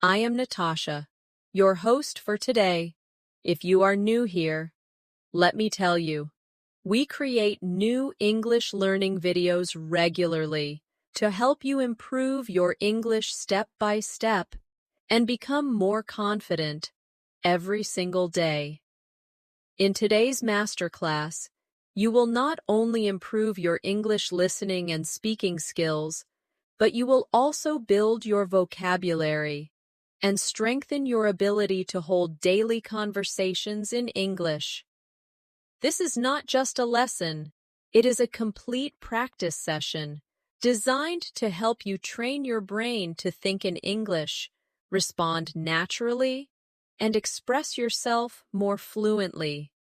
I am Natasha, your host for today. If you are new here, let me tell you, we create new English learning videos regularly to help you improve your English step by step and become more confident every single day. In today's masterclass, you will not only improve your English listening and speaking skills, but you will also build your vocabulary and strengthen your ability to hold daily conversations in English. This is not just a lesson, it is a complete practice session designed to help you train your brain to think in English, respond naturally, and express yourself more fluently.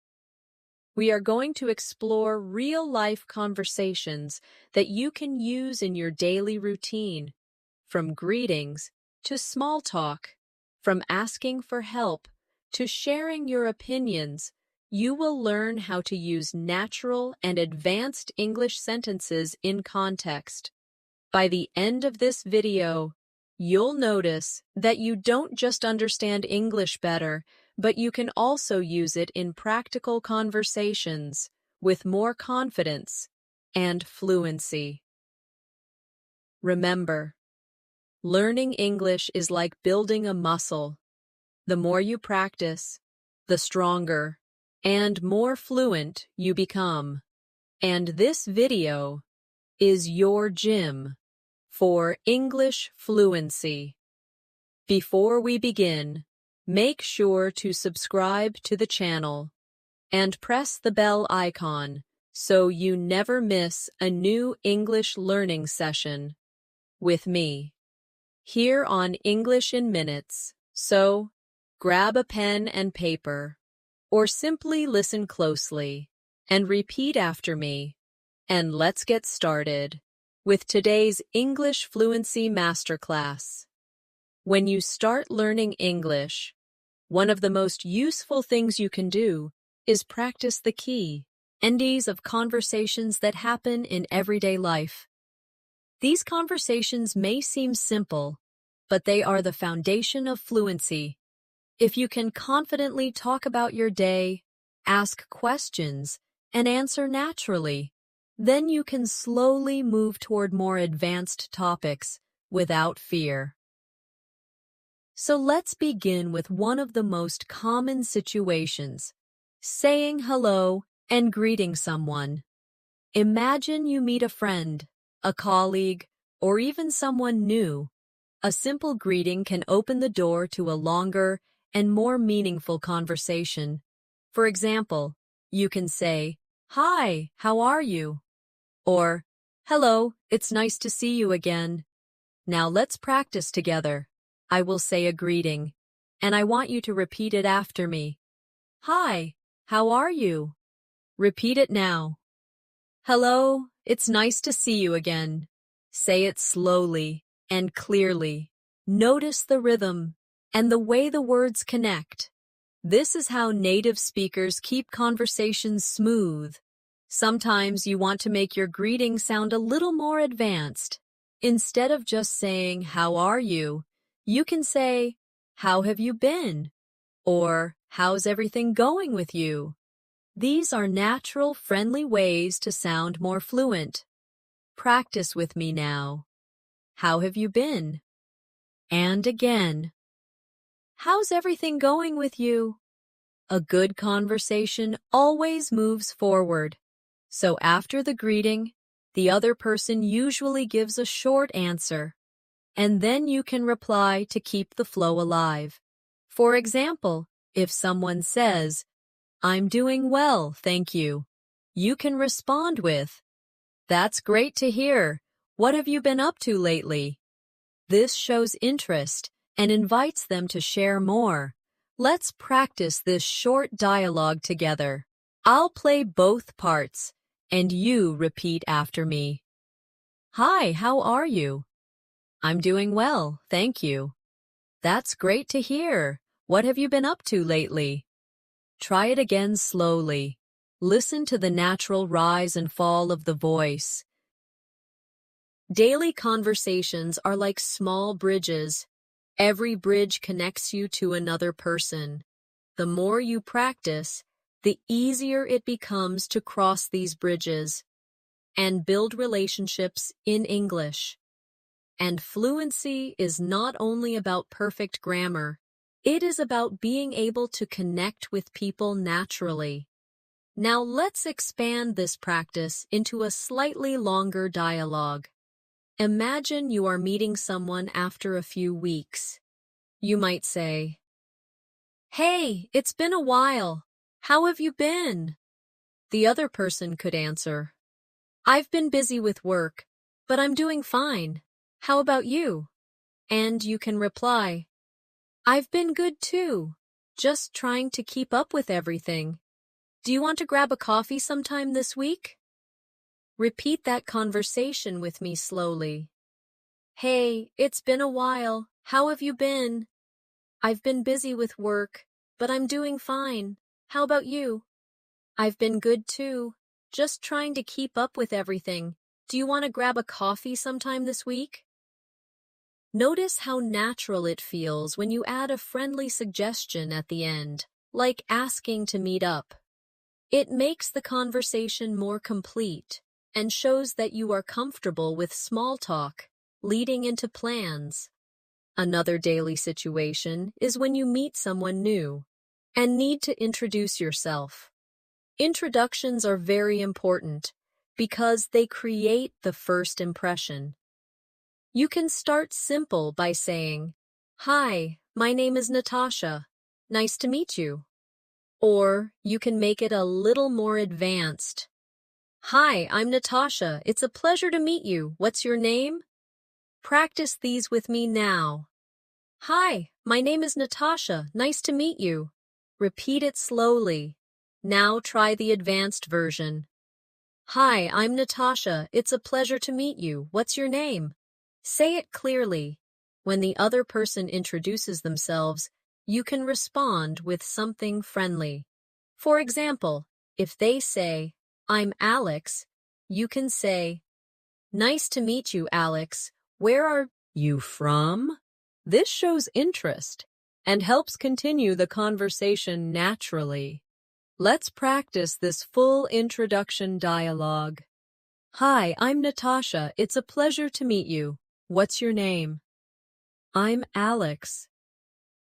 We are going to explore real-life conversations that you can use in your daily routine, from greetings to small talk, from asking for help to sharing your opinions. You will learn how to use natural and advanced English sentences in context. By the end of this video, you'll notice that you don't just understand English better, but you can also use it in practical conversations with more confidence and fluency. Remember, learning English is like building a muscle. The more you practice, the stronger and more fluent you become. And this video is your gym for English fluency. Before we begin, make sure to subscribe to the channel and press the bell icon so you never miss a new English learning session with me here on English in Minutes. So, grab a pen and paper, or simply listen closely and repeat after me, and let's get started with today's English Fluency Masterclass. When you start learning English, one of the most useful things you can do is practice the key NDs of conversations that happen in everyday life. These conversations may seem simple, but they are the foundation of fluency. If you can confidently talk about your day, ask questions, and answer naturally, then you can slowly move toward more advanced topics without fear. So let's begin with one of the most common situations, saying hello and greeting someone. Imagine you meet a friend, a colleague, or even someone new. A simple greeting can open the door to a longer and more meaningful conversation. For example, you can say, "Hi, how are you?" Or, "Hello, it's nice to see you again." Now let's practice together. I will say a greeting, and I want you to repeat it after me. "Hi, how are you?" Repeat it now. "Hello, it's nice to see you again." Say it slowly and clearly. Notice the rhythm and the way the words connect. This is how native speakers keep conversations smooth. Sometimes you want to make your greeting sound a little more advanced. Instead of just saying, "How are you?" you can say, "How have you been?" or "How's everything going with you?" These are natural, friendly ways to sound more fluent. Practice with me now. How have you been? And again. How's everything going with you? A good conversation always moves forward. So after the greeting, the other person usually gives a short answer, and then you can reply to keep the flow alive. For example, if someone says, "I'm doing well, thank you," you can respond with, "That's great to hear. What have you been up to lately?" This shows interest and invites them to share more. Let's practice this short dialogue together. I'll play both parts, and you repeat after me. "Hi, how are you?" "I'm doing well, thank you." "That's great to hear. What have you been up to lately?" Try it again slowly. Listen to the natural rise and fall of the voice. Daily conversations are like small bridges. Every bridge connects you to another person. The more you practice, the easier it becomes to cross these bridges and build relationships in English. And fluency is not only about perfect grammar, it is about being able to connect with people naturally. Now let's expand this practice into a slightly longer dialogue. Imagine you are meeting someone after a few weeks. You might say, "Hey, it's been a while. How have you been?" The other person could answer, "I've been busy with work, but I'm doing fine. How about you?" And you can reply, "I've been good too, just trying to keep up with everything. Do you want to grab a coffee sometime this week?" Repeat that conversation with me slowly. "Hey, it's been a while. How have you been?" "I've been busy with work, but I'm doing fine. How about you?" "I've been good too, just trying to keep up with everything. Do you want to grab a coffee sometime this week?" Notice how natural it feels when you add a friendly suggestion at the end, like asking to meet up. It makes the conversation more complete and shows that you are comfortable with small talk, leading into plans. Another daily situation is when you meet someone new and need to introduce yourself. Introductions are very important because they create the first impression. You can start simple by saying, "Hi, my name is Natasha. Nice to meet you." Or you can make it a little more advanced. "Hi, I'm Natasha. It's a pleasure to meet you. What's your name?" Practice these with me now. "Hi, my name is Natasha. Nice to meet you." Repeat it slowly. Now try the advanced version. "Hi, I'm Natasha. It's a pleasure to meet you. What's your name?" Say it clearly. When the other person introduces themselves, you can respond with something friendly. For example, if they say, "I'm Alex," you can say, "Nice to meet you, Alex. Where are you from?" This shows interest and helps continue the conversation naturally. Let's practice this full introduction dialogue. "Hi, I'm Natasha. It's a pleasure to meet you. What's your name?" "I'm Alex."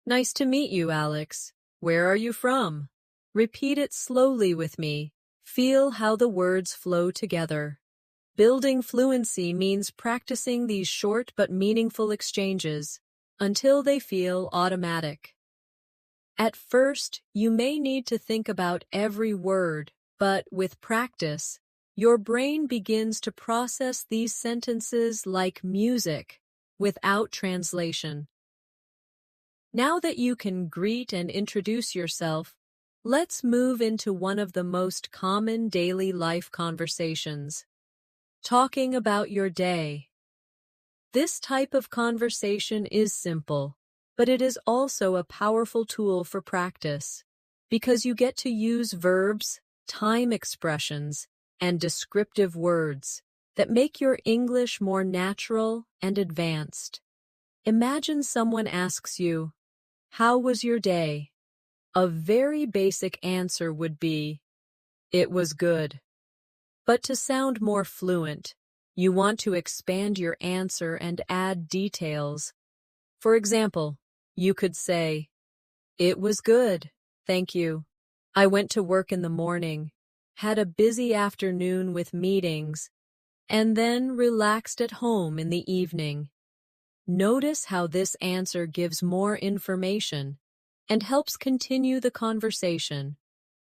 "Nice to meet you, Alex. Where are you from?" Repeat it slowly with me. Feel how the words flow together. Building fluency means practicing these short but meaningful exchanges until they feel automatic. At first, you may need to think about every word, but with practice, your brain begins to process these sentences like music, without translation. Now that you can greet and introduce yourself, let's move into one of the most common daily life conversations. Talking about your day. This type of conversation is simple, but it is also a powerful tool for practice, because you get to use verbs, time expressions, and descriptive words that make your English more natural and advanced. Imagine someone asks you, "How was your day?" A very basic answer would be, "It was good." But to sound more fluent, you want to expand your answer and add details. For example, you could say, "It was good, thank you. I went to work in the morning, had a busy afternoon with meetings, and then relaxed at home in the evening." Notice how this answer gives more information and helps continue the conversation.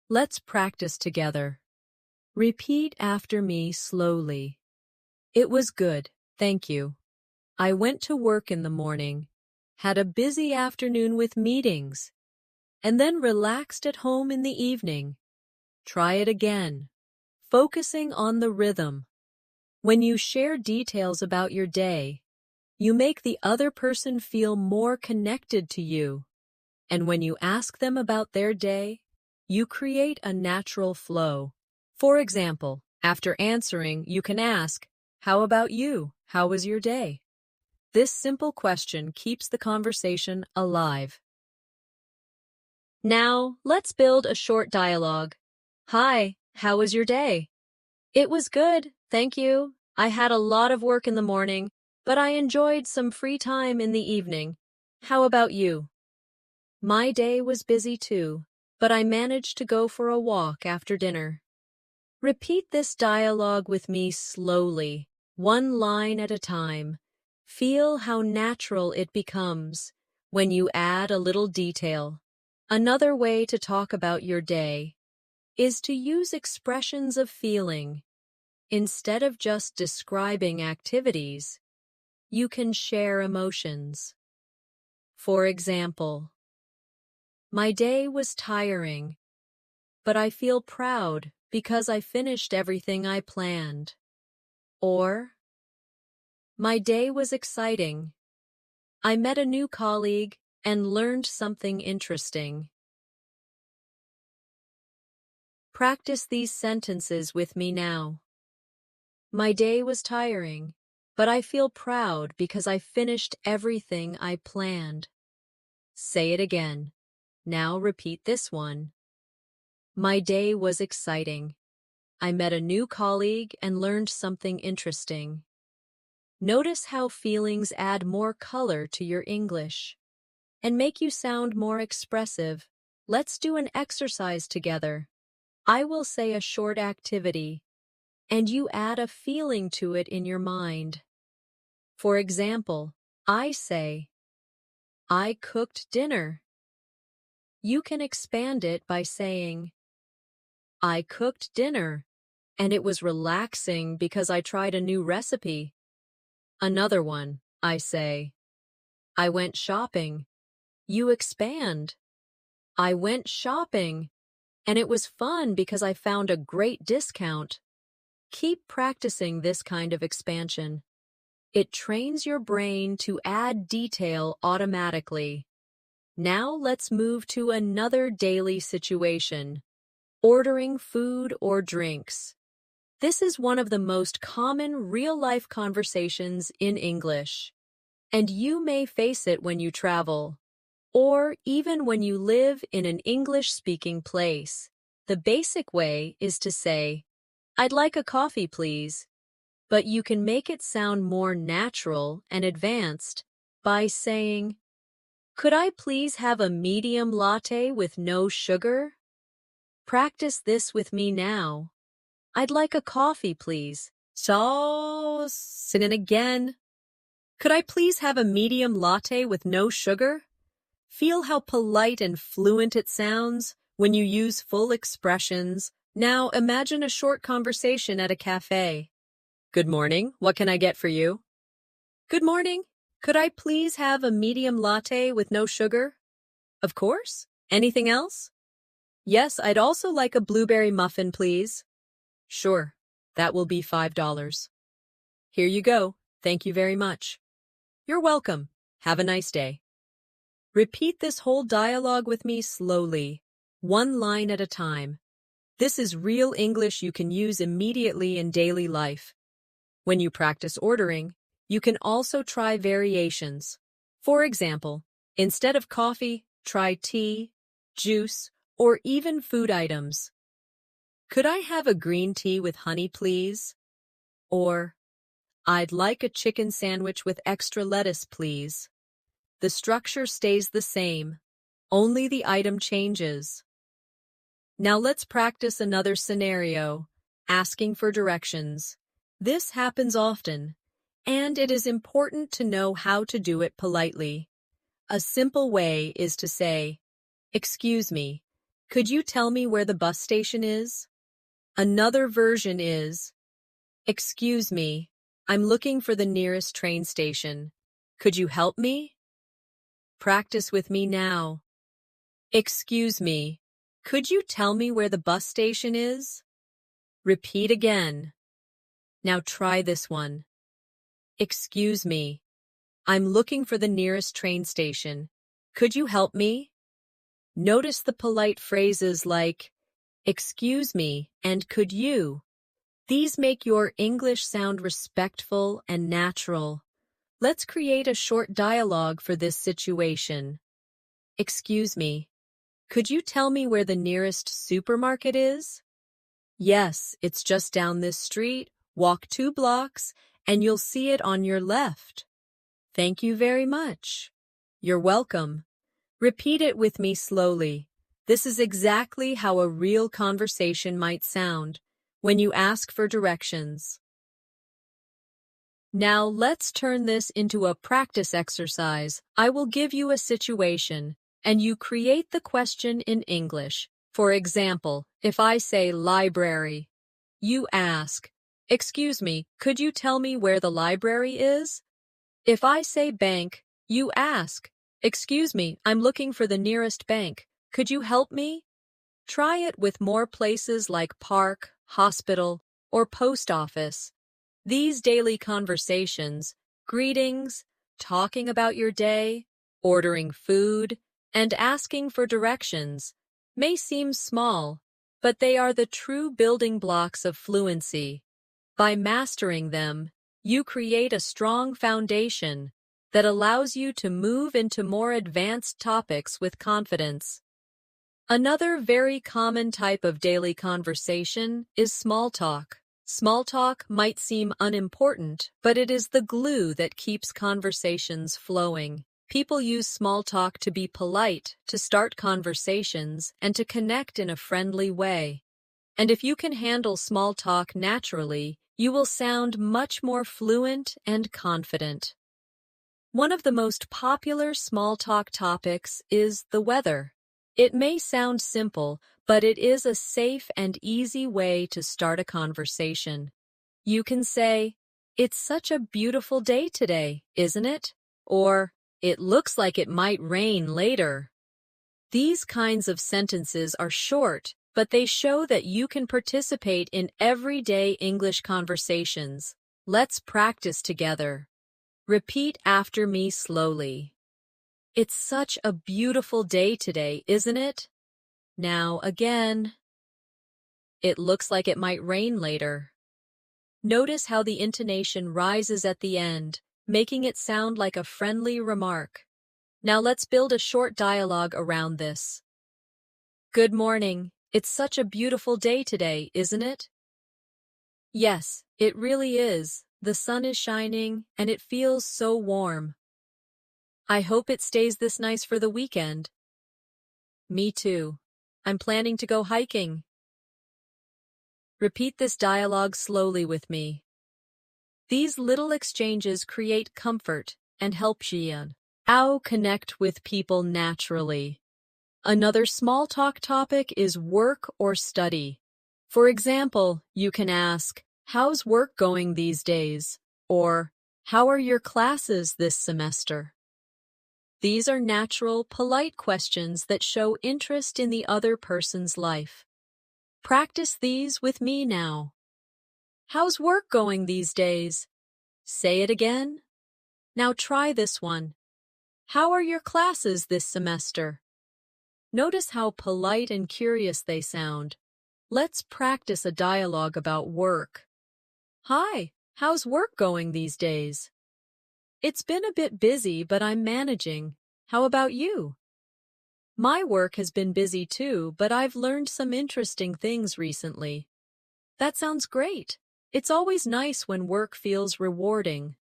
Let's practice together. Repeat after me slowly. "It was good, thank you. I went to work in the morning, had a busy afternoon with meetings, and then relaxed at home in the evening." Try it again, focusing on the rhythm. When you share details about your day, you make the other person feel more connected to you. And when you ask them about their day, you create a natural flow. For example, after answering, you can ask, "How about you? How was your day?" This simple question keeps the conversation alive. Now, let's build a short dialogue. Hi, how was your day? It was good, thank you. I had a lot of work in the morning, but I enjoyed some free time in the evening. How about you? My day was busy too, but I managed to go for a walk after dinner. Repeat this dialogue with me slowly, one line at a time. Feel how natural it becomes when you add a little detail. Another way to talk about your day is to use expressions of feeling. Instead of just describing activities, you can share emotions. For example, my day was tiring, but I feel proud because I finished everything I planned. Or, my day was exciting. I met a new colleague and learned something interesting. Practice these sentences with me now. My day was tiring, but I feel proud because I finished everything I planned. Say it again. Now repeat this one. My day was exciting. I met a new colleague and learned something interesting. Notice how feelings add more color to your English and make you sound more expressive. Let's do an exercise together. I will say a short activity, and you add a feeling to it in your mind. For example, I say, I cooked dinner. You can expand it by saying, I cooked dinner, and it was relaxing because I tried a new recipe. Another one, I say, I went shopping. You expand. I went shopping, and it was fun because I found a great discount. Keep practicing this kind of expansion. It trains your brain to add detail automatically. Now let's move to another daily situation. Ordering food or drinks. This is one of the most common real-life conversations in English, and you may face it when you travel, or even when you live in an English-speaking place. The basic way is to say, I'd like a coffee, please, but you can make it sound more natural and advanced by saying, could I please have a medium latte with no sugar? Practice this with me now. I'd like a coffee, please. So, sit in again. Could I please have a medium latte with no sugar? Feel how polite and fluent it sounds when you use full expressions. Now imagine a short conversation at a cafe. Good morning, what can I get for you? Good morning, could I please have a medium latte with no sugar? Of course. Anything else? Yes, I'd also like a blueberry muffin, please. Sure, that will be $5. Here you go. Thank you very much. You're welcome. Have a nice day. Repeat this whole dialogue with me slowly, one line at a time. This is real English you can use immediately in daily life. When you practice ordering, you can also try variations. For example, instead of coffee, try tea, juice, or even food items. Could I have a green tea with honey, please? Or, I'd like a chicken sandwich with extra lettuce, please. The structure stays the same, only the item changes. Now let's practice another scenario, asking for directions. This happens often, and it is important to know how to do it politely. A simple way is to say, excuse me, could you tell me where the bus station is? Another version is, excuse me, I'm looking for the nearest train station. Could you help me? Practice with me now. Excuse me, could you tell me where the bus station is? Repeat again. Now try this one. Excuse me, I'm looking for the nearest train station. Could you help me? Notice the polite phrases like, excuse me, and could you? These make your English sound respectful and natural. Let's create a short dialogue for this situation. Excuse me, could you tell me where the nearest supermarket is? Yes, it's just down this street. Walk 2 blocks, and you'll see it on your left. Thank you very much. You're welcome. Repeat it with me slowly. This is exactly how a real conversation might sound when you ask for directions. Now let's turn this into a practice exercise. I will give you a situation, and you create the question in English. For example, if I say library, you ask, "Excuse me, could you tell me where the library is?" If I say bank, you ask, "Excuse me, I'm looking for the nearest bank. Could you help me?" Try it with more places like park, hospital, or post office. These daily conversations, greetings, talking about your day, ordering food, and asking for directions may seem small, but they are the true building blocks of fluency. By mastering them, you create a strong foundation that allows you to move into more advanced topics with confidence. Another very common type of daily conversation is small talk. Small talk might seem unimportant, but it is the glue that keeps conversations flowing. People use small talk to be polite, to start conversations, and to connect in a friendly way. And if you can handle small talk naturally, you will sound much more fluent and confident. One of the most popular small talk topics is the weather. It may sound simple, but it is a safe and easy way to start a conversation. You can say, "It's such a beautiful day today, isn't it?" Or, "It looks like it might rain later." These kinds of sentences are short, but they show that you can participate in everyday English conversations. Let's practice together. Repeat after me slowly. "It's such a beautiful day today, isn't it?" Now again. "It looks like it might rain later." Notice how the intonation rises at the end, making it sound like a friendly remark. Now let's build a short dialogue around this. "Good morning. It's such a beautiful day today, isn't it?" "Yes, it really is. The sun is shining, and it feels so warm." "I hope it stays this nice for the weekend." "Me too. I'm planning to go hiking." Repeat this dialogue slowly with me. These little exchanges create comfort and help you now connect with people naturally. Another small talk topic is work or study. For example, you can ask, "How's work going these days?" Or, "How are your classes this semester?" These are natural, polite questions that show interest in the other person's life. Practice these with me now. "How's work going these days?" Say it again. Now try this one. "How are your classes this semester?" Notice how polite and curious they sound. Let's practice a dialogue about work. "Hi, how's work going these days?" "It's been a bit busy, but I'm managing. How about you?" "My work has been busy too, but I've learned some interesting things recently." That sounds great. It's always nice when work feels rewarding.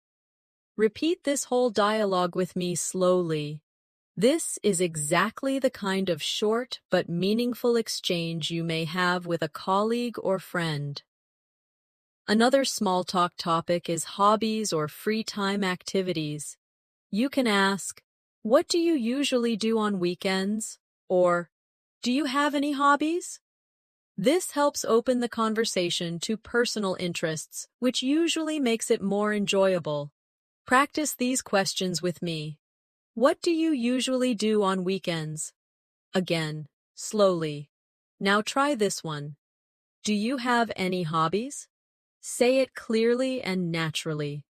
Repeat this whole dialogue with me slowly. This is exactly the kind of short but meaningful exchange you may have with a colleague or friend. Another small talk topic is hobbies or free time activities. You can ask, "What do you usually do on weekends?" Or, "Do you have any hobbies?" This helps open the conversation to personal interests, which usually makes it more enjoyable. Practice these questions with me. What do you usually do on weekends? Again, slowly. Now try this one. Do you have any hobbies? Say it clearly and naturally.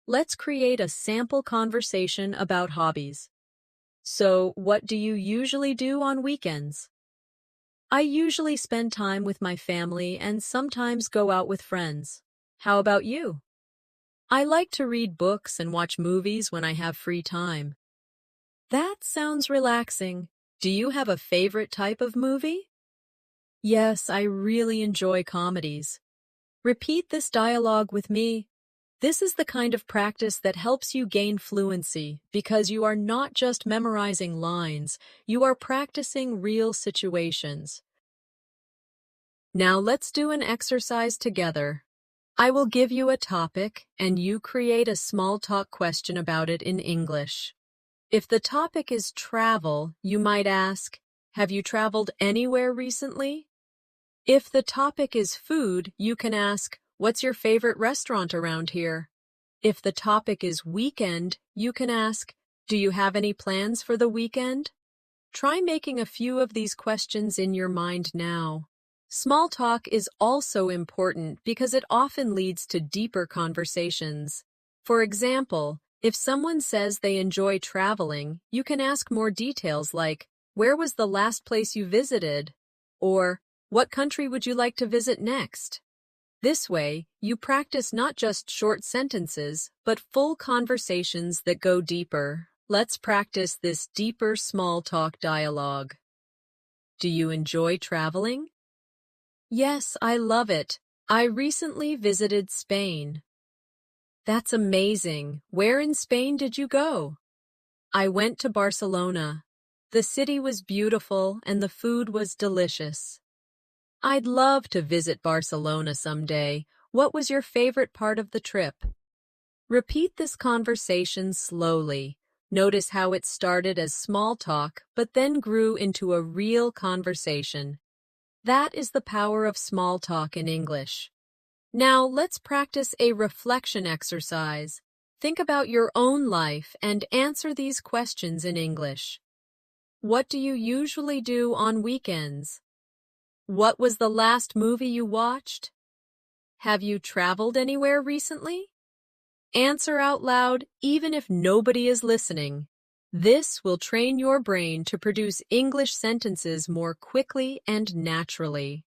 Let's create a sample conversation about hobbies. So, what do you usually do on weekends? I usually spend time with my family and sometimes go out with friends. How about you? I like to read books and watch movies when I have free time. That sounds relaxing. Do you have a favorite type of movie? Yes, I really enjoy comedies. Repeat this dialogue with me. This is the kind of practice that helps you gain fluency because you are not just memorizing lines, you are practicing real situations. Now let's do an exercise together. I will give you a topic and you create a small talk question about it in English. If the topic is travel, you might ask, "Have you traveled anywhere recently?" If the topic is food, you can ask, "What's your favorite restaurant around here?" If the topic is weekend, you can ask, "Do you have any plans for the weekend?" Try making a few of these questions in your mind now. Small talk is also important because it often leads to deeper conversations. For example, if someone says they enjoy traveling, you can ask more details like, "Where was the last place you visited?" Or, "What country would you like to visit next?" This way, you practice not just short sentences, but full conversations that go deeper. Let's practice this deeper small talk dialogue. Do you enjoy traveling? Yes, I love it. I recently visited Spain. That's amazing. Where in Spain did you go? I went to Barcelona. The city was beautiful and the food was delicious. I'd love to visit Barcelona someday. What was your favorite part of the trip? Repeat this conversation slowly. Notice how it started as small talk, but then grew into a real conversation. That is the power of small talk in English. Now let's practice a reflection exercise. Think about your own life and answer these questions in English. What do you usually do on weekends? What was the last movie you watched? Have you traveled anywhere recently? Answer out loud even if nobody is listening. This will train your brain to produce English sentences more quickly and naturally.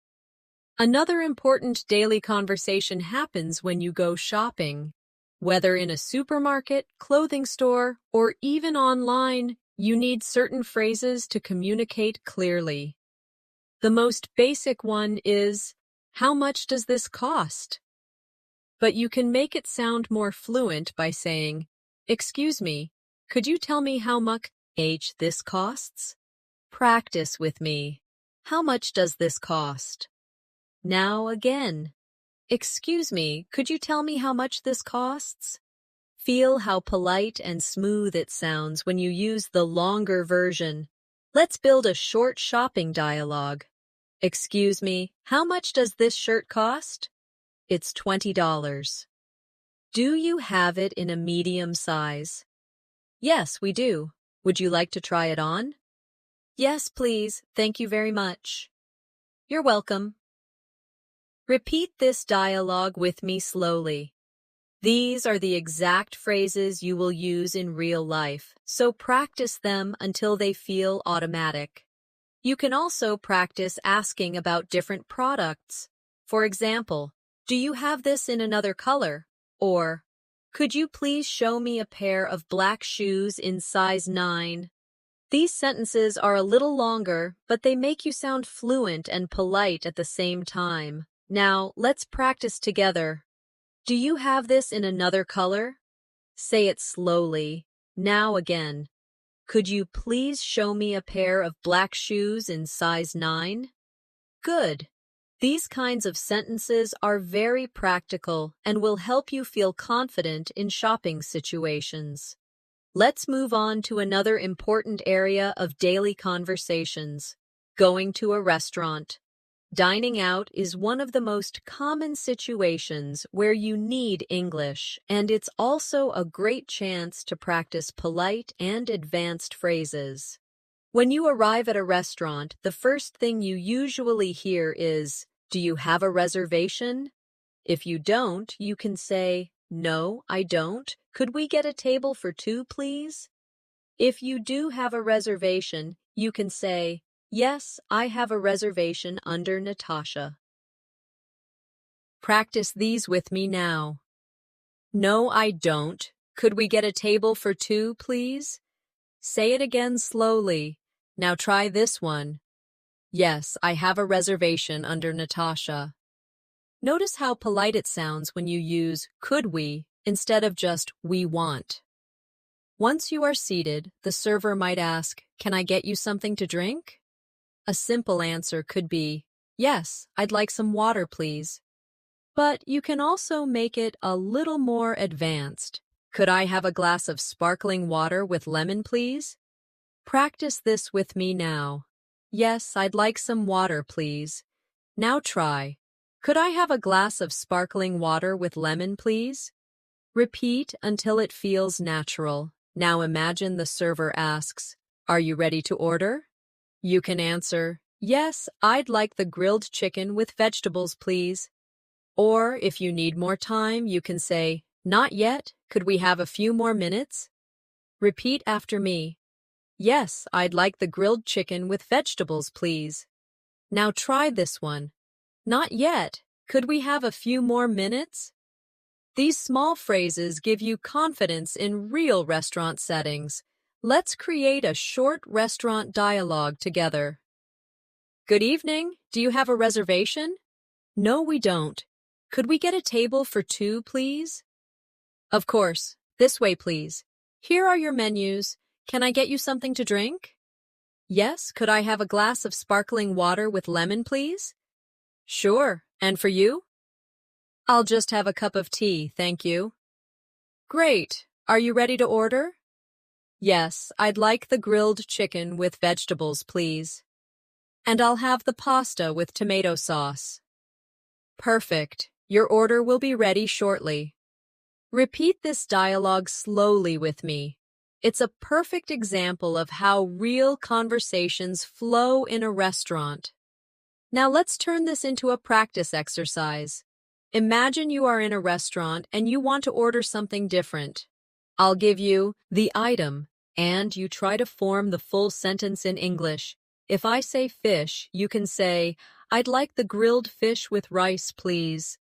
Another important daily conversation happens when you go shopping. Whether in a supermarket, clothing store, or even online, you need certain phrases to communicate clearly. The most basic one is, "How much does this cost?" But you can make it sound more fluent by saying, "Excuse me, could you tell me how much this costs?" Practice with me. How much does this cost? Now again. "Excuse me, could you tell me how much this costs?" Feel how polite and smooth it sounds when you use the longer version. Let's build a short shopping dialogue. "Excuse me, how much does this shirt cost?" "It's $20. "Do you have it in a medium size?" "Yes, we do. Would you like to try it on?" "Yes, please. Thank you very much." You're welcome. Repeat this dialogue with me slowly. These are the exact phrases you will use in real life, so practice them until they feel automatic. You can also practice asking about different products. For example, "Do you have this in another color?" Or, "Could you please show me a pair of black shoes in size 9? These sentences are a little longer, but they make you sound fluent and polite at the same time. Now, let's practice together. "Do you have this in another color?" Say it slowly. Now again. "Could you please show me a pair of black shoes in size 9? Good. These kinds of sentences are very practical and will help you feel confident in shopping situations. Let's move on to another important area of daily conversations, going to a restaurant. Dining out is one of the most common situations where you need English, and it's also a great chance to practice polite and advanced phrases. When you arrive at a restaurant, the first thing you usually hear is, "Do you have a reservation?" If you don't, you can say, "No, I don't. Could we get a table for two, please?" If you do have a reservation, you can say, "Yes, I have a reservation under Natasha." Practice these with me now. No, I don't. Could we get a table for two, please? Say it again slowly. Now try this one. Yes, I have a reservation under Natasha. Notice how polite it sounds when you use could we instead of just we want. Once you are seated, the server might ask, "Can I get you something to drink?" A simple answer could be, "Yes, I'd like some water, please." But you can also make it a little more advanced. "Could I have a glass of sparkling water with lemon, please?" Practice this with me now. Yes, I'd like some water, please. Now try. Could I have a glass of sparkling water with lemon, please? Repeat until it feels natural. Now imagine the server asks, "Are you ready to order?" You can answer, "Yes, I'd like the grilled chicken with vegetables, please." Or if you need more time, you can say, "Not yet. Could we have a few more minutes?" Repeat after me. "Yes, I'd like the grilled chicken with vegetables, please." Now try this one. "Not yet. Could we have a few more minutes?" These small phrases give you confidence in real restaurant settings. Let's create a short restaurant dialogue together. Good evening. Do you have a reservation? No, we don't. Could we get a table for two, please? Of course. This way, please. Here are your menus. Can I get you something to drink? Yes, could I have a glass of sparkling water with lemon, please? Sure. And for you? I'll just have a cup of tea, thank you. Great. Are you ready to order? Yes, I'd like the grilled chicken with vegetables, please. And I'll have the pasta with tomato sauce. Perfect. Your order will be ready shortly. Repeat this dialogue slowly with me. It's a perfect example of how real conversations flow in a restaurant. Now let's turn this into a practice exercise. Imagine you are in a restaurant and you want to order something different. I'll give you the item, and you try to form the full sentence in English. If I say fish, you can say, "I'd like the grilled fish with rice, please."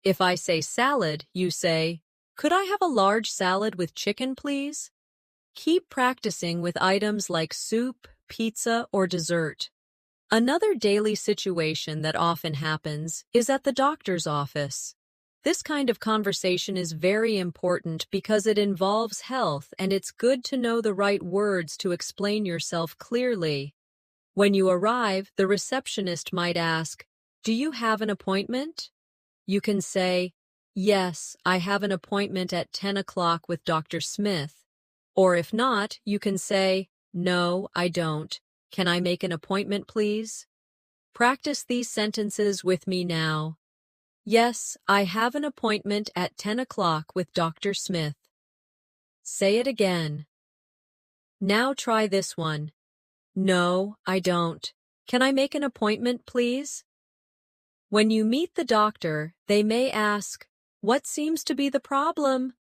If I say salad, you say, "Could I have a large salad with chicken, please?" Keep practicing with items like soup, pizza, or dessert. Another daily situation that often happens is at the doctor's office. This kind of conversation is very important because it involves health, and it's good to know the right words to explain yourself clearly. When you arrive, the receptionist might ask, "Do you have an appointment?" You can say, "Yes, I have an appointment at 10 o'clock with Dr. Smith." Or if not, you can say, "No, I don't. Can I make an appointment, please?" Practice these sentences with me now. Yes, I have an appointment at 10 o'clock with Dr. Smith. Say it again. Now try this one. No, I don't. Can I make an appointment, please? When you meet the doctor, they may ask, "What seems to be the problem?"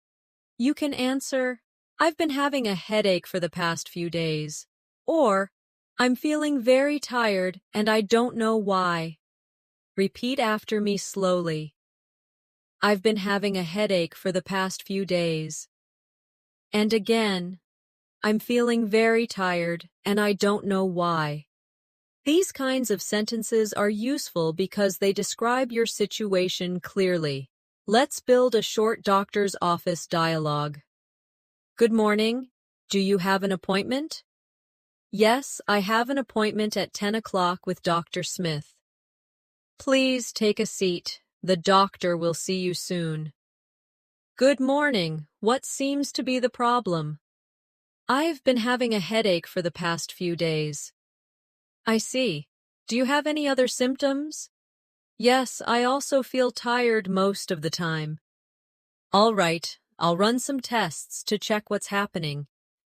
You can answer, "I've been having a headache for the past few days." Or, "I'm feeling very tired and I don't know why." Repeat after me slowly. I've been having a headache for the past few days. And again, I'm feeling very tired and I don't know why. These kinds of sentences are useful because they describe your situation clearly. Let's build a short doctor's office dialogue. Good morning. Do you have an appointment? Yes, I have an appointment at 10 o'clock with Dr. Smith. Please take a seat. The doctor will see you soon. Good morning. What seems to be the problem? I've been having a headache for the past few days. I see. Do you have any other symptoms? Yes, I also feel tired most of the time. All right, I'll run some tests to check what's happening.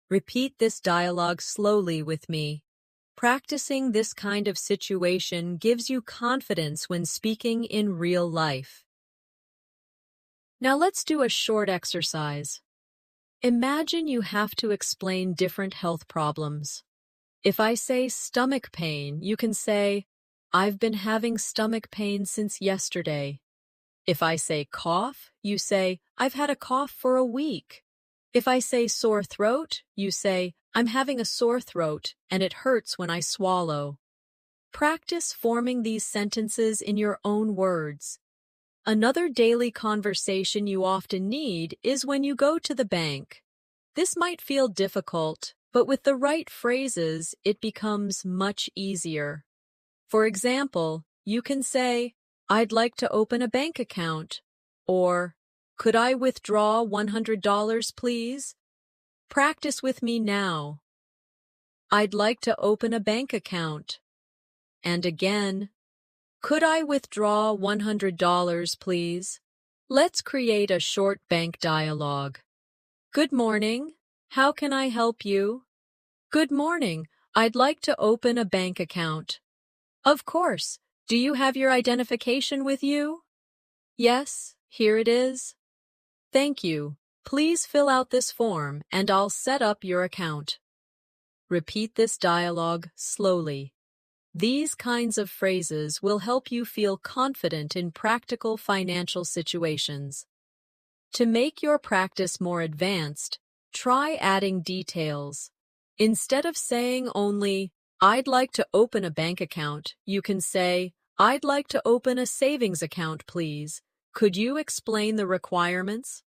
Repeat this dialogue slowly with me. Practicing this kind of situation gives you confidence when speaking in real life. Now let's do a short exercise. Imagine you have to explain different health problems. If I say stomach pain, you can say, "I've been having stomach pain since yesterday." If I say cough, you say, I've had a cough for a week. If I say sore throat, you say, I'm having a sore throat and it hurts when I swallow. Practice forming these sentences in your own words. Another daily conversation you often need is when you go to the bank. This might feel difficult, but with the right phrases, it becomes much easier. For example, you can say, I'd like to open a bank account, or could I withdraw $100, please? Practice with me now. I'd like to open a bank account. And again, could I withdraw $100, please? Let's create a short bank dialogue. Good morning. How can I help you? Good morning. I'd like to open a bank account. Of course. Do you have your identification with you? Yes, here it is. Thank you. Please fill out this form and I'll set up your account. Repeat this dialogue slowly. These kinds of phrases will help you feel confident in practical financial situations. To make your practice more advanced, try adding details. Instead of saying only, I'd like to open a bank account, you can say, I'd like to open a savings account, please. Could you explain the requirements?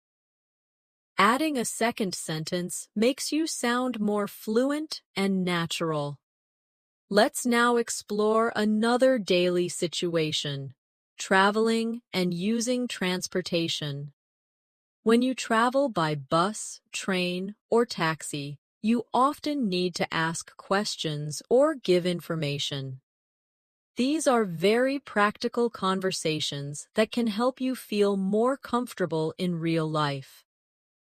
Adding a second sentence makes you sound more fluent and natural. Let's now explore another daily situation, traveling and using transportation. When you travel by bus, train, or taxi, you often need to ask questions or give information. These are very practical conversations that can help you feel more comfortable in real life.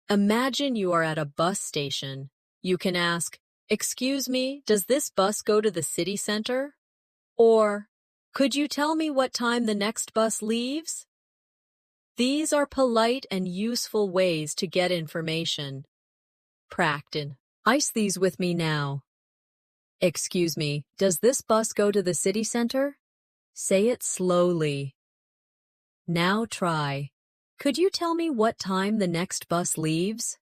Imagine you are at a bus station. You can ask, Excuse me, does this bus go to the city center? Or, could you tell me what time the next bus leaves? These are polite and useful ways to get information. Practice these with me now. Excuse me, does this bus go to the city center? Say it slowly. Now try. Could you tell me what time the next bus leaves?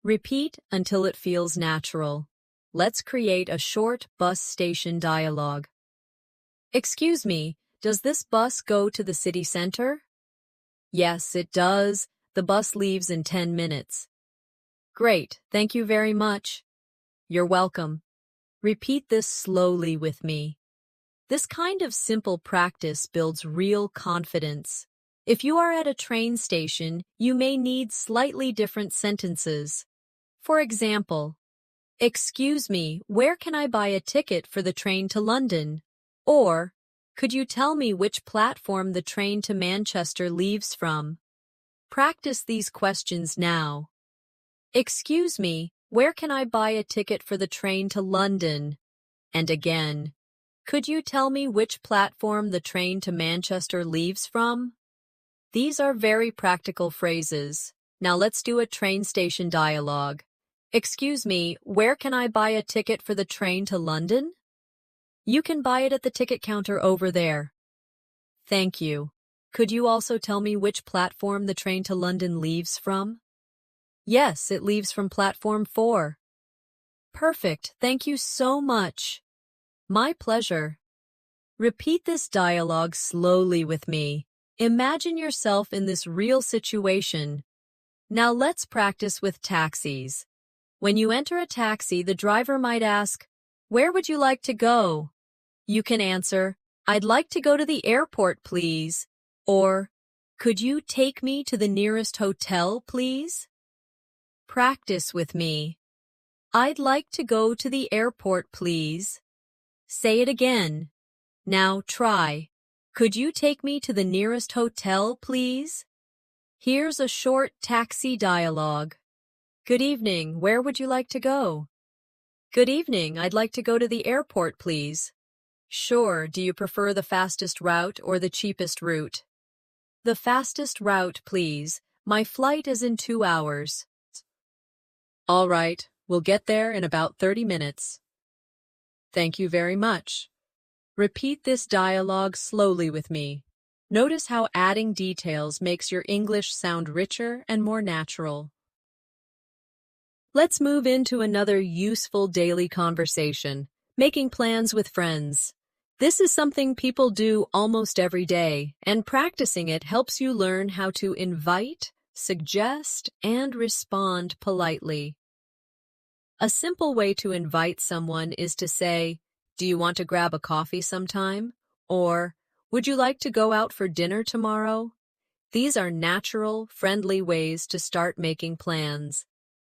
Repeat until it feels natural. Let's create a short bus station dialogue. Excuse me, does this bus go to the city center? Yes, it does. The bus leaves in 10 minutes. Great, thank you very much. You're welcome. Repeat this slowly with me. This kind of simple practice builds real confidence. If you are at a train station, you may need slightly different sentences. For example, Excuse me, where can I buy a ticket for the train to London? Or, could you tell me which platform the train to Manchester leaves from? Practice these questions now. Excuse me, where can I buy a ticket for the train to London? And again, could you tell me which platform the train to Manchester leaves from? These are very practical phrases. Now let's do a train station dialogue. Excuse me, where can I buy a ticket for the train to London? You can buy it at the ticket counter over there. Thank you. Could you also tell me which platform the train to London leaves from? Yes, it leaves from platform 4. Perfect. Thank you so much. My pleasure. Repeat this dialogue slowly with me. Imagine yourself in this real situation. Now let's practice with taxis. When you enter a taxi, the driver might ask, Where would you like to go? You can answer, I'd like to go to the airport, please. Or, could you take me to the nearest hotel, please? Practice with me. I'd like to go to the airport, please. Say it again. Now try. Could you take me to the nearest hotel, please? Here's a short taxi dialogue. Good evening, where would you like to go? Good evening, I'd like to go to the airport, please. Sure, do you prefer the fastest route or the cheapest route? The fastest route, please. My flight is in 2 hours. All right, we'll get there in about 30 minutes. Thank you very much. Repeat this dialogue slowly with me. Notice how adding details makes your English sound richer and more natural. Let's move into another useful daily conversation, making plans with friends. This is something people do almost every day, and practicing it helps you learn how to invite, suggest, and respond politely. A simple way to invite someone is to say, "Do you want to grab a coffee sometime?" Or, "Would you like to go out for dinner tomorrow?" These are natural, friendly ways to start making plans.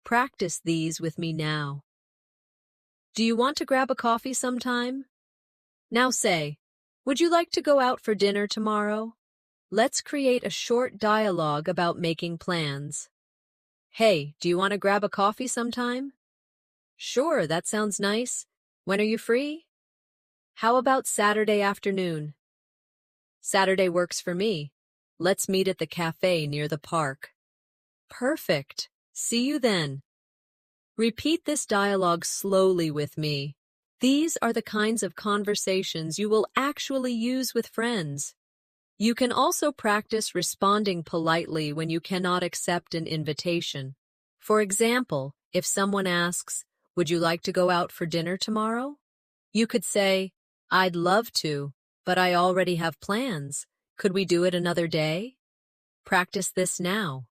Practice these with me now. Do you want to grab a coffee sometime? Now say, "Would you like to go out for dinner tomorrow?" Let's create a short dialogue about making plans. Hey, do you want to grab a coffee sometime? Sure, that sounds nice. When are you free? How about Saturday afternoon? Saturday works for me. Let's meet at the cafe near the park. Perfect. See you then. Repeat this dialogue slowly with me. These are the kinds of conversations you will actually use with friends. You can also practice responding politely when you cannot accept an invitation. For example, if someone asks, "Would you like to go out for dinner tomorrow?" You could say, "I'd love to, but I already have plans. Could we do it another day?" Practice this now.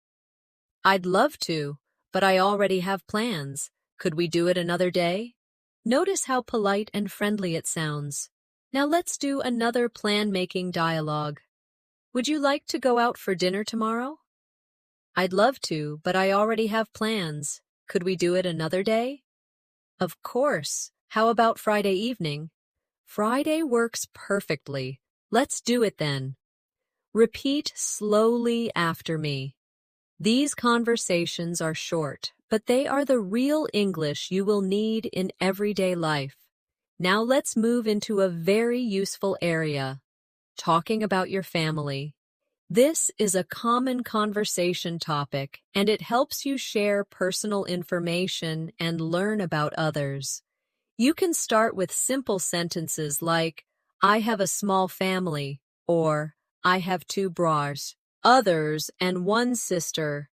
"I'd love to, but I already have plans. Could we do it another day?" Notice how polite and friendly it sounds. Now let's do another plan-making dialogue. Would you like to go out for dinner tomorrow? I'd love to, but I already have plans. Could we do it another day? Of course. How about Friday evening? Friday works perfectly. Let's do it then. Repeat slowly after me. These conversations are short, but they are the real English you will need in everyday life. Now let's move into a very useful area, talking about your family. This is a common conversation topic, and it helps you share personal information and learn about others. You can start with simple sentences like, "I have a small family," or "I have two brothers and one sister."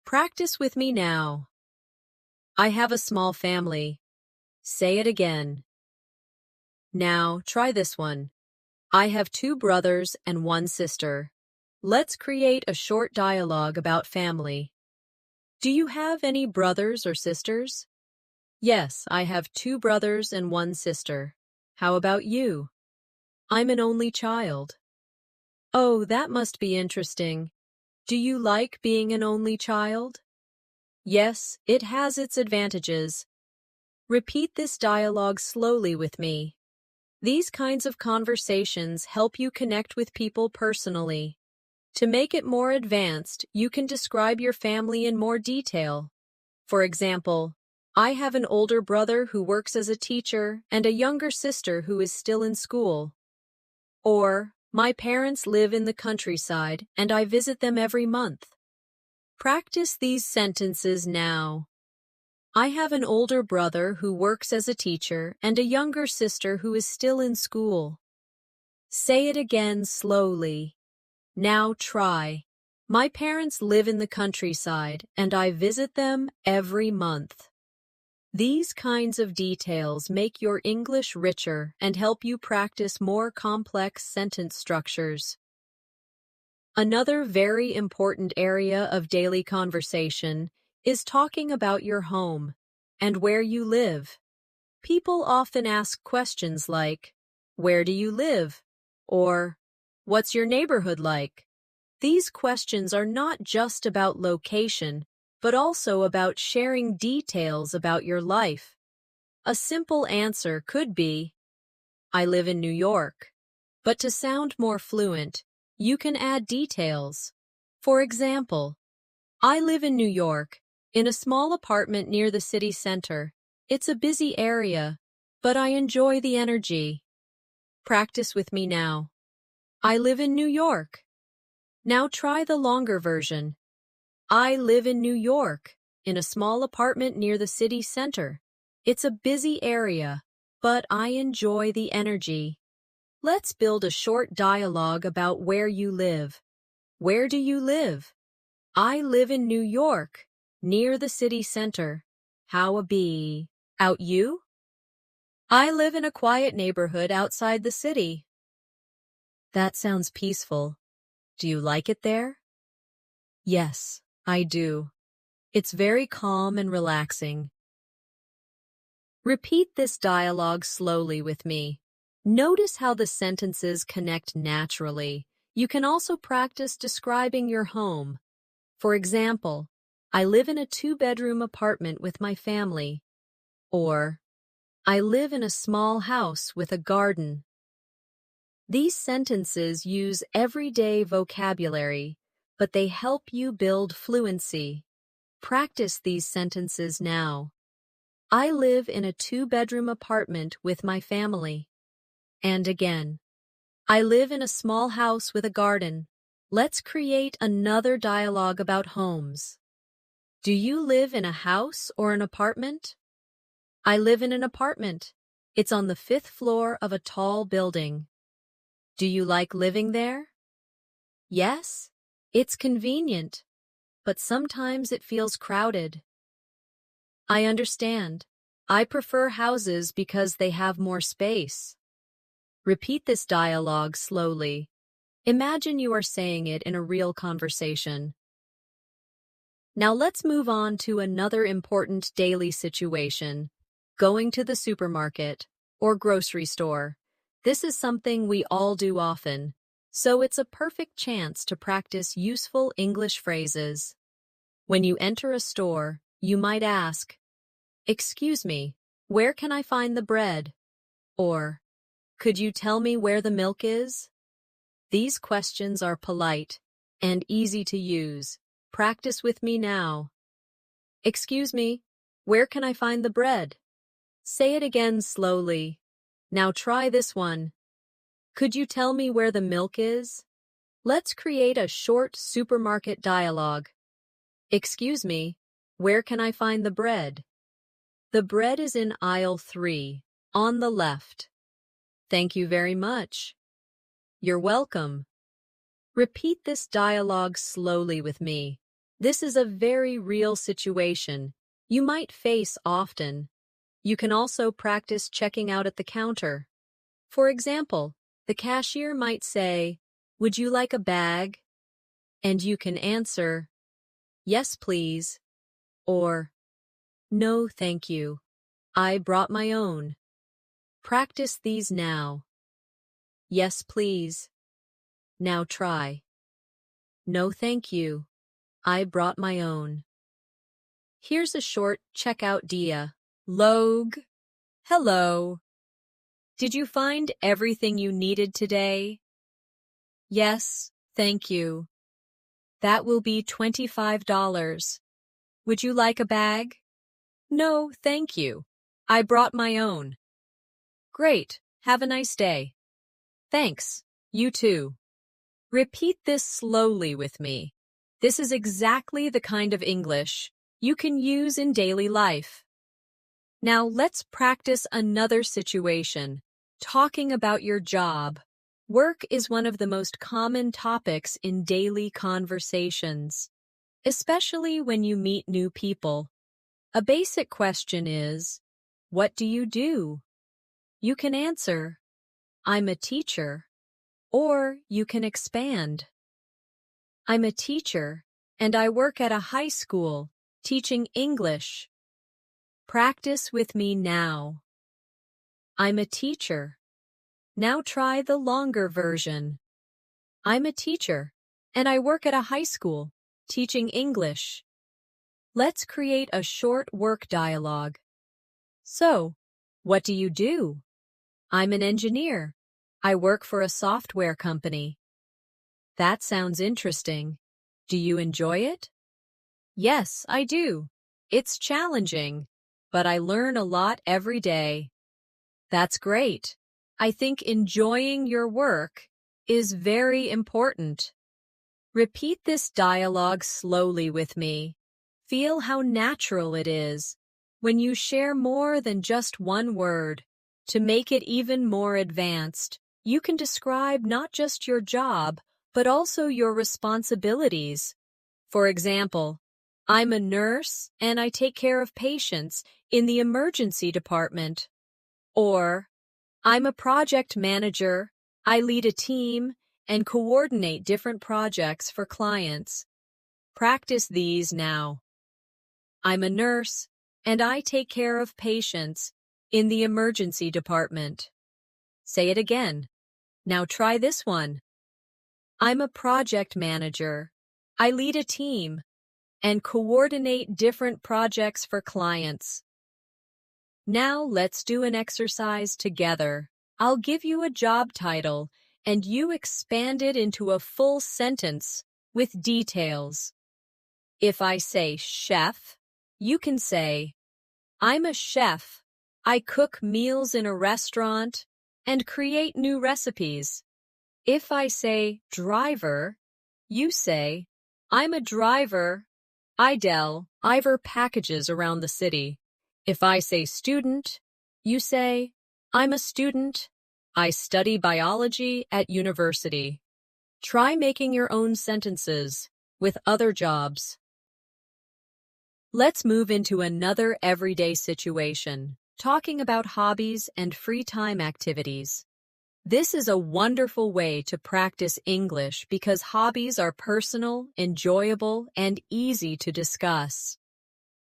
Practice with me now. I have a small family. Say it again. Now, try this one. I have two brothers and one sister. Let's create a short dialogue about family. Do you have any brothers or sisters? Yes, I have two brothers and one sister. How about you? I'm an only child. Oh, that must be interesting. Do you like being an only child? Yes, it has its advantages. Repeat this dialogue slowly with me. These kinds of conversations help you connect with people personally. To make it more advanced, you can describe your family in more detail. For example, I have an older brother who works as a teacher and a younger sister who is still in school. Or, my parents live in the countryside and I visit them every month. Practice these sentences now. I have an older brother who works as a teacher and a younger sister who is still in school. Say it again slowly. Now try. My parents live in the countryside and I visit them every month. These kinds of details make your English richer and help you practice more complex sentence structures. Another very important area of daily conversation is talking about your home and where you live. People often ask questions like, "Where do you live?" or "What's your neighborhood like?" These questions are not just about location, but also about sharing details about your life. A simple answer could be, "I live in New York." But to sound more fluent, you can add details. For example, I live in New York, in a small apartment near the city center. It's a busy area, but I enjoy the energy. Practice with me now. I live in New York. Now try the longer version. I live in New York, in a small apartment near the city center. It's a busy area, but I enjoy the energy. Let's build a short dialogue about where you live. Where do you live? I live in New York, near the city center. How about you? I live in a quiet neighborhood outside the city. That sounds peaceful. Do you like it there? Yes, I do. It's very calm and relaxing. Repeat this dialogue slowly with me. Notice how the sentences connect naturally. You can also practice describing your home. For example, I live in a 2-bedroom apartment with my family. Or, I live in a small house with a garden. These sentences use everyday vocabulary, but they help you build fluency. Practice these sentences now. I live in a 2-bedroom apartment with my family. And again, I live in a small house with a garden. Let's create another dialogue about homes. Do you live in a house or an apartment? I live in an apartment. It's on the 5th floor of a tall building. Do you like living there? Yes, it's convenient, but sometimes it feels crowded. I understand. I prefer houses because they have more space. Repeat this dialogue slowly. Imagine you are saying it in a real conversation. Now let's move on to another important daily situation, going to the supermarket or grocery store. This is something we all do often, so it's a perfect chance to practice useful English phrases. When you enter a store, you might ask, "Excuse me, where can I find the bread?" Or, "Could you tell me where the milk is?" These questions are polite and easy to use. Practice with me now. Excuse me, where can I find the bread? Say it again slowly. Now try this one. Could you tell me where the milk is? Let's create a short supermarket dialogue. Excuse me, where can I find the bread? The bread is in aisle 3, on the left. Thank you very much. You're welcome. Repeat this dialogue slowly with me. This is a very real situation you might face often. You can also practice checking out at the counter. For example, the cashier might say, "Would you like a bag?" And you can answer, "Yes, please," or "No, thank you. I brought my own." Practice these now. Yes, please. Now try. No, thank you. I brought my own. Here's a short checkout dialogue. Hello. Did you find everything you needed today? Yes, thank you. That will be $25. Would you like a bag? No, thank you. I brought my own. Great. Have a nice day. Thanks. You too. Repeat this slowly with me. This is exactly the kind of English you can use in daily life. Now let's practice another situation, talking about your job. Work is one of the most common topics in daily conversations, especially when you meet new people. A basic question is, what do you do? You can answer, I'm a teacher, or you can expand. I'm a teacher, and I work at a high school, teaching English. Practice with me now. I'm a teacher. Now try the longer version. I'm a teacher, and I work at a high school, teaching English. Let's create a short work dialogue. So, what do you do? I'm an engineer. I work for a software company. That sounds interesting. Do you enjoy it? Yes, I do. It's challenging, but I learn a lot every day. That's great. I think enjoying your work is very important. Repeat this dialogue slowly with me. Feel how natural it is when you share more than just one word. To make it even more advanced, you can describe not just your job, but also your responsibilities. For example, I'm a nurse and I take care of patients in the emergency department. Or, I'm a project manager, I lead a team and coordinate different projects for clients. Practice these now. I'm a nurse and I take care of patients in the emergency department. Say it again. Now try this one. I'm a project manager. I lead a team and coordinate different projects for clients. Now let's do an exercise together. I'll give you a job title and you expand it into a full sentence with details. If I say chef, you can say, I'm a chef. I cook meals in a restaurant and create new recipes. If I say driver, you say, I'm a driver. I deliver packages around the city. If I say student, you say, I'm a student. I study biology at university. Try making your own sentences with other jobs. Let's move into another everyday situation, talking about hobbies and free time activities. This is a wonderful way to practice English because hobbies are personal, enjoyable, and easy to discuss.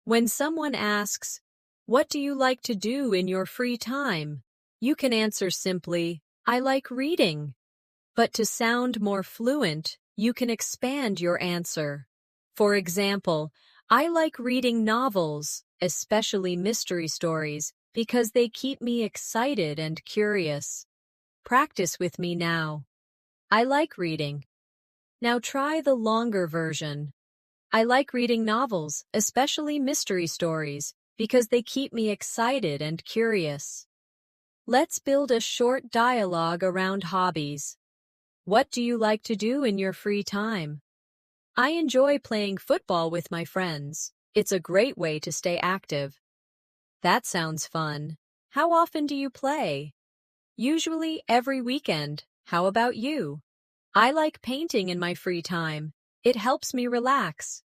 When someone asks, "What do you like to do in your free time?" you can answer simply, "I like reading." But to sound more fluent, you can expand your answer. For example, I like reading novels, especially mystery stories, because they keep me excited and curious. Practice with me now. I like reading. Now try the longer version. I like reading novels, especially mystery stories, because they keep me excited and curious. Let's build a short dialogue around hobbies. What do you like to do in your free time? I enjoy playing football with my friends. It's a great way to stay active. That sounds fun. How often do you play? Usually every weekend. How about you? I like painting in my free time. It helps me relax.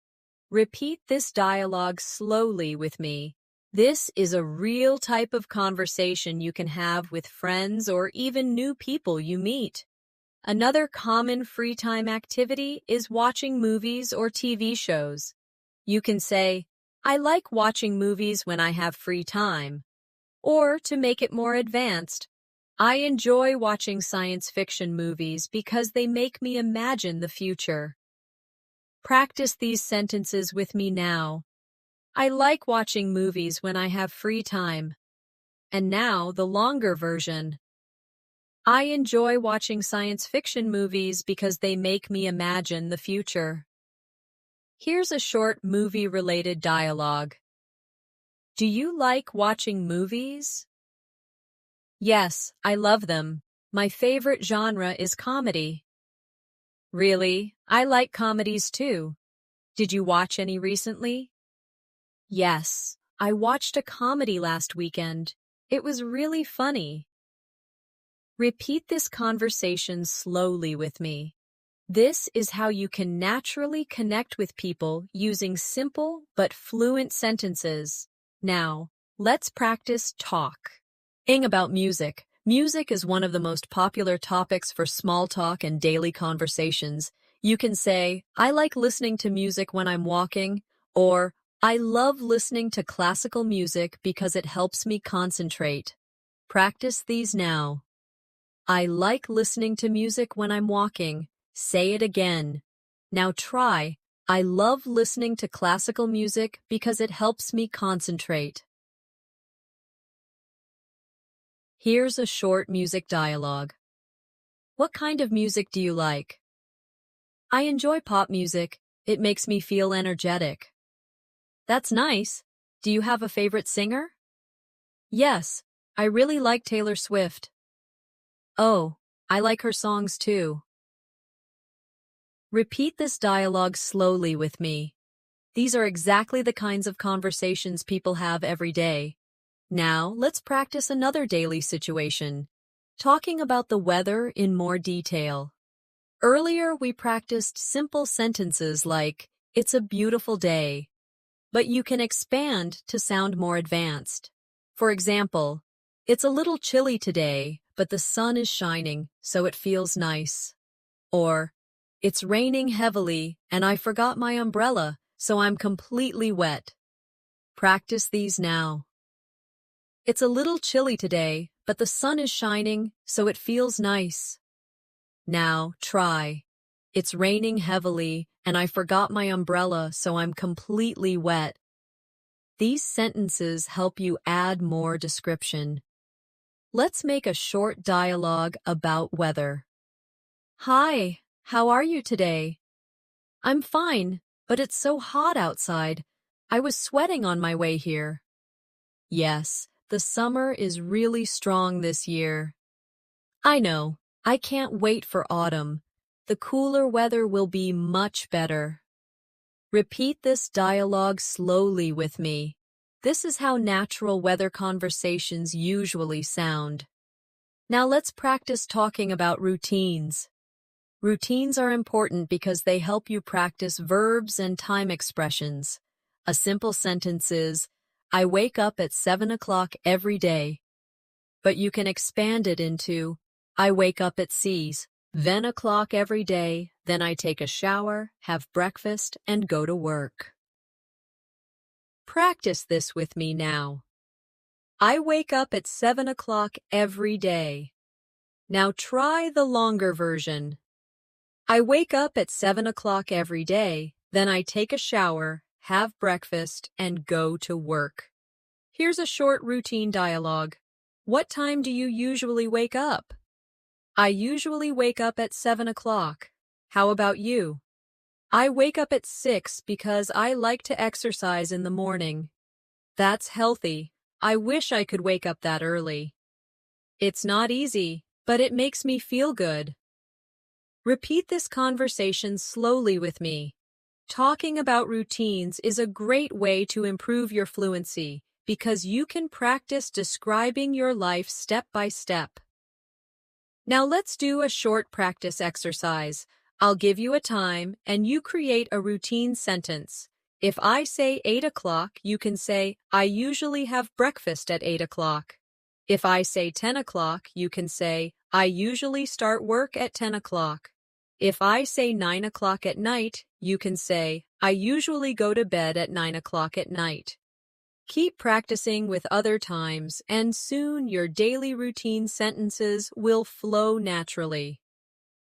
Repeat this dialogue slowly with me. This is a real type of conversation you can have with friends or even new people you meet. Another common free time activity is watching movies or TV shows. You can say, I like watching movies when I have free time. Or, to make it more advanced, I enjoy watching science fiction movies because they make me imagine the future. Practice these sentences with me now. I like watching movies when I have free time. And now the longer version. I enjoy watching science fiction movies because they make me imagine the future. Here's a short movie-related dialogue. Do you like watching movies? Yes, I love them. My favorite genre is comedy. Really? I like comedies too. Did you watch any recently? Yes, I watched a comedy last weekend. It was really funny. Repeat this conversation slowly with me. This is how you can naturally connect with people using simple but fluent sentences. Now, let's practice talking about music. Music is one of the most popular topics for small talk and daily conversations. You can say, I like listening to music when I'm walking, or I love listening to classical music because it helps me concentrate. Practice these now. I like listening to music when I'm walking. Say it again. Now try, I love listening to classical music because it helps me concentrate. Here's a short music dialogue. What kind of music do you like? I enjoy pop music. It makes me feel energetic. That's nice. Do you have a favorite singer? Yes, I really like Taylor Swift. Oh, I like her songs too. Repeat this dialogue slowly with me. These are exactly the kinds of conversations people have every day. Now, let's practice another daily situation. talking about the weather in more detail. Earlier, we practiced simple sentences like, "It's a beautiful day," but you can expand to sound more advanced. For example, "It's a little chilly today, but the sun is shining, so it feels nice." Or, "It's raining heavily, and I forgot my umbrella, so I'm completely wet." Practice these now. "It's a little chilly today, but the sun is shining, so it feels nice." Now, try. "It's raining heavily, and I forgot my umbrella, so I'm completely wet." These sentences help you add more description. Let's make a short dialogue about weather. "Hi, how are you today?" "I'm fine, but it's so hot outside. I was sweating on my way here." "Yes, the summer is really strong this year." "I know. I can't wait for autumn. The cooler weather will be much better." Repeat this dialogue slowly with me. This is how natural weather conversations usually sound. Now let's practice talking about routines. Routines are important because they help you practice verbs and time expressions. A simple sentence is, "I wake up at 7 o'clock every day." But you can expand it into, "I wake up at then o'clock every day, then I take a shower, have breakfast, and go to work." Practice this with me now. I wake up at 7 o'clock every day. Now try the longer version. I wake up at 7 o'clock every day, then I take a shower, have breakfast, and go to work. Here's a short routine dialogue. What time do you usually wake up? I usually wake up at 7 o'clock. How about you? I wake up at 6 because I like to exercise in the morning. That's healthy. I wish I could wake up that early. It's not easy, but it makes me feel good. Repeat this conversation slowly with me. Talking about routines is a great way to improve your fluency because you can practice describing your life step by step. Now let's do a short practice exercise. I'll give you a time and you create a routine sentence. If I say 8 o'clock, you can say, "I usually have breakfast at 8 o'clock." If I say 10 o'clock, you can say, "I usually start work at 10 o'clock." If I say 9 o'clock at night, you can say, "I usually go to bed at 9 o'clock at night." Keep practicing with other times, and soon your daily routine sentences will flow naturally.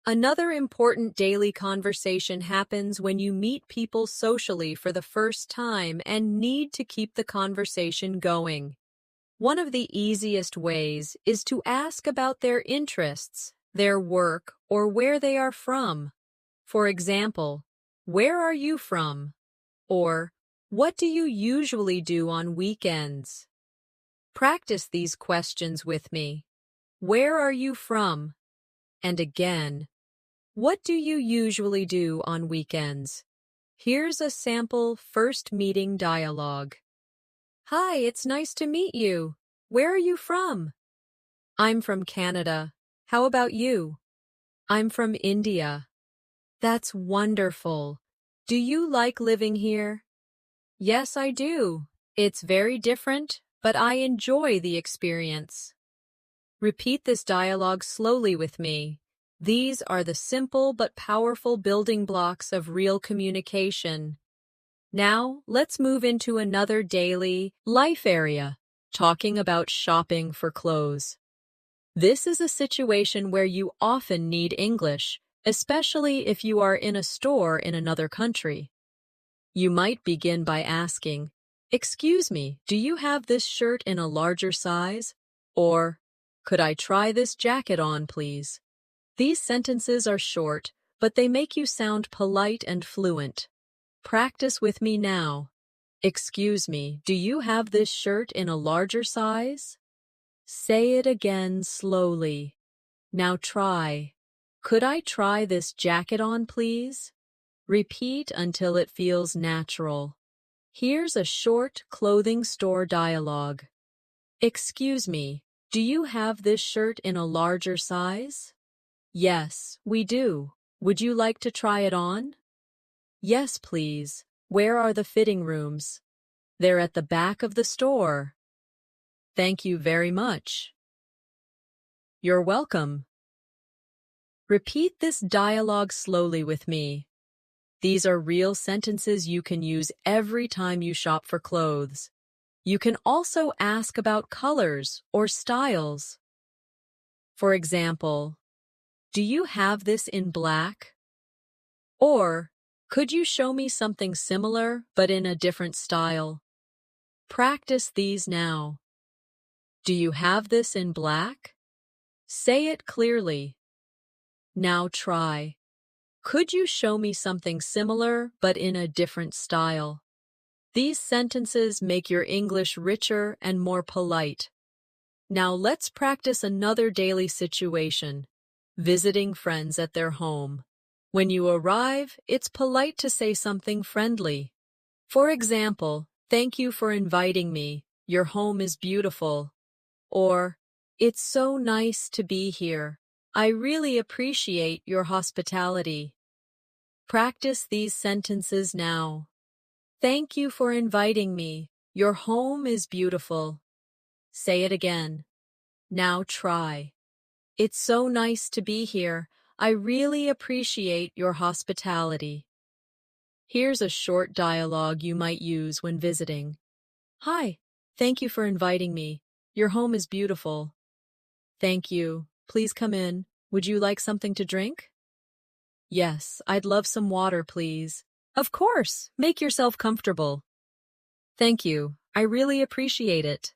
Another important daily conversation happens when you meet people socially for the first time and need to keep the conversation going. One of the easiest ways is to ask about their interests, their work, or where they are from. For example, "Where are you from?" Or, "What do you usually do on weekends?" Practice these questions with me. Where are you from? And again, what do you usually do on weekends? Here's a sample first meeting dialogue. Hi, it's nice to meet you. Where are you from? I'm from Canada. How about you? I'm from India. That's wonderful. Do you like living here? Yes, I do. It's very different, but I enjoy the experience. Repeat this dialogue slowly with me. These are the simple but powerful building blocks of real communication. Now, let's move into another daily life area, talking about shopping for clothes. This is a situation where you often need English, especially if you are in a store in another country. You might begin by asking, "Excuse me, do you have this shirt in a larger size?" Or, "Could I try this jacket on, please?" These sentences are short, but they make you sound polite and fluent. Practice with me now. Excuse me, do you have this shirt in a larger size? Say it again slowly. Now try. Could I try this jacket on, please? Repeat until it feels natural. Here's a short clothing store dialogue. Excuse me, Do you have this shirt in a larger size? Yes, we do. Would you like to try it on? Yes, please. Where are the fitting rooms? They're at the back of the store. Thank you very much. You're welcome. Repeat this dialogue slowly with me. These are real sentences you can use every time you shop for clothes. You can also ask about colors or styles. For example, do you have this in black? Or, could you show me something similar but in a different style? Practice these now. Do you have this in black? Say it clearly. Now try. Could you show me something similar but in a different style? These sentences make your English richer and more polite. Now let's practice another daily situation. Visiting friends at their home. When you arrive, it's polite to say something friendly. For example, thank you for inviting me. Your home is beautiful. Or, it's so nice to be here. I really appreciate your hospitality. Practice these sentences now. Thank you for inviting me. Your home is beautiful. Say it again. Now try. It's so nice to be here. I really appreciate your hospitality. Here's a short dialogue you might use when visiting. Hi, thank you for inviting me. Your home is beautiful. Thank you. Please come in. Would you like something to drink? Yes, I'd love some water, please. Of course. Make yourself comfortable. Thank you. I really appreciate it.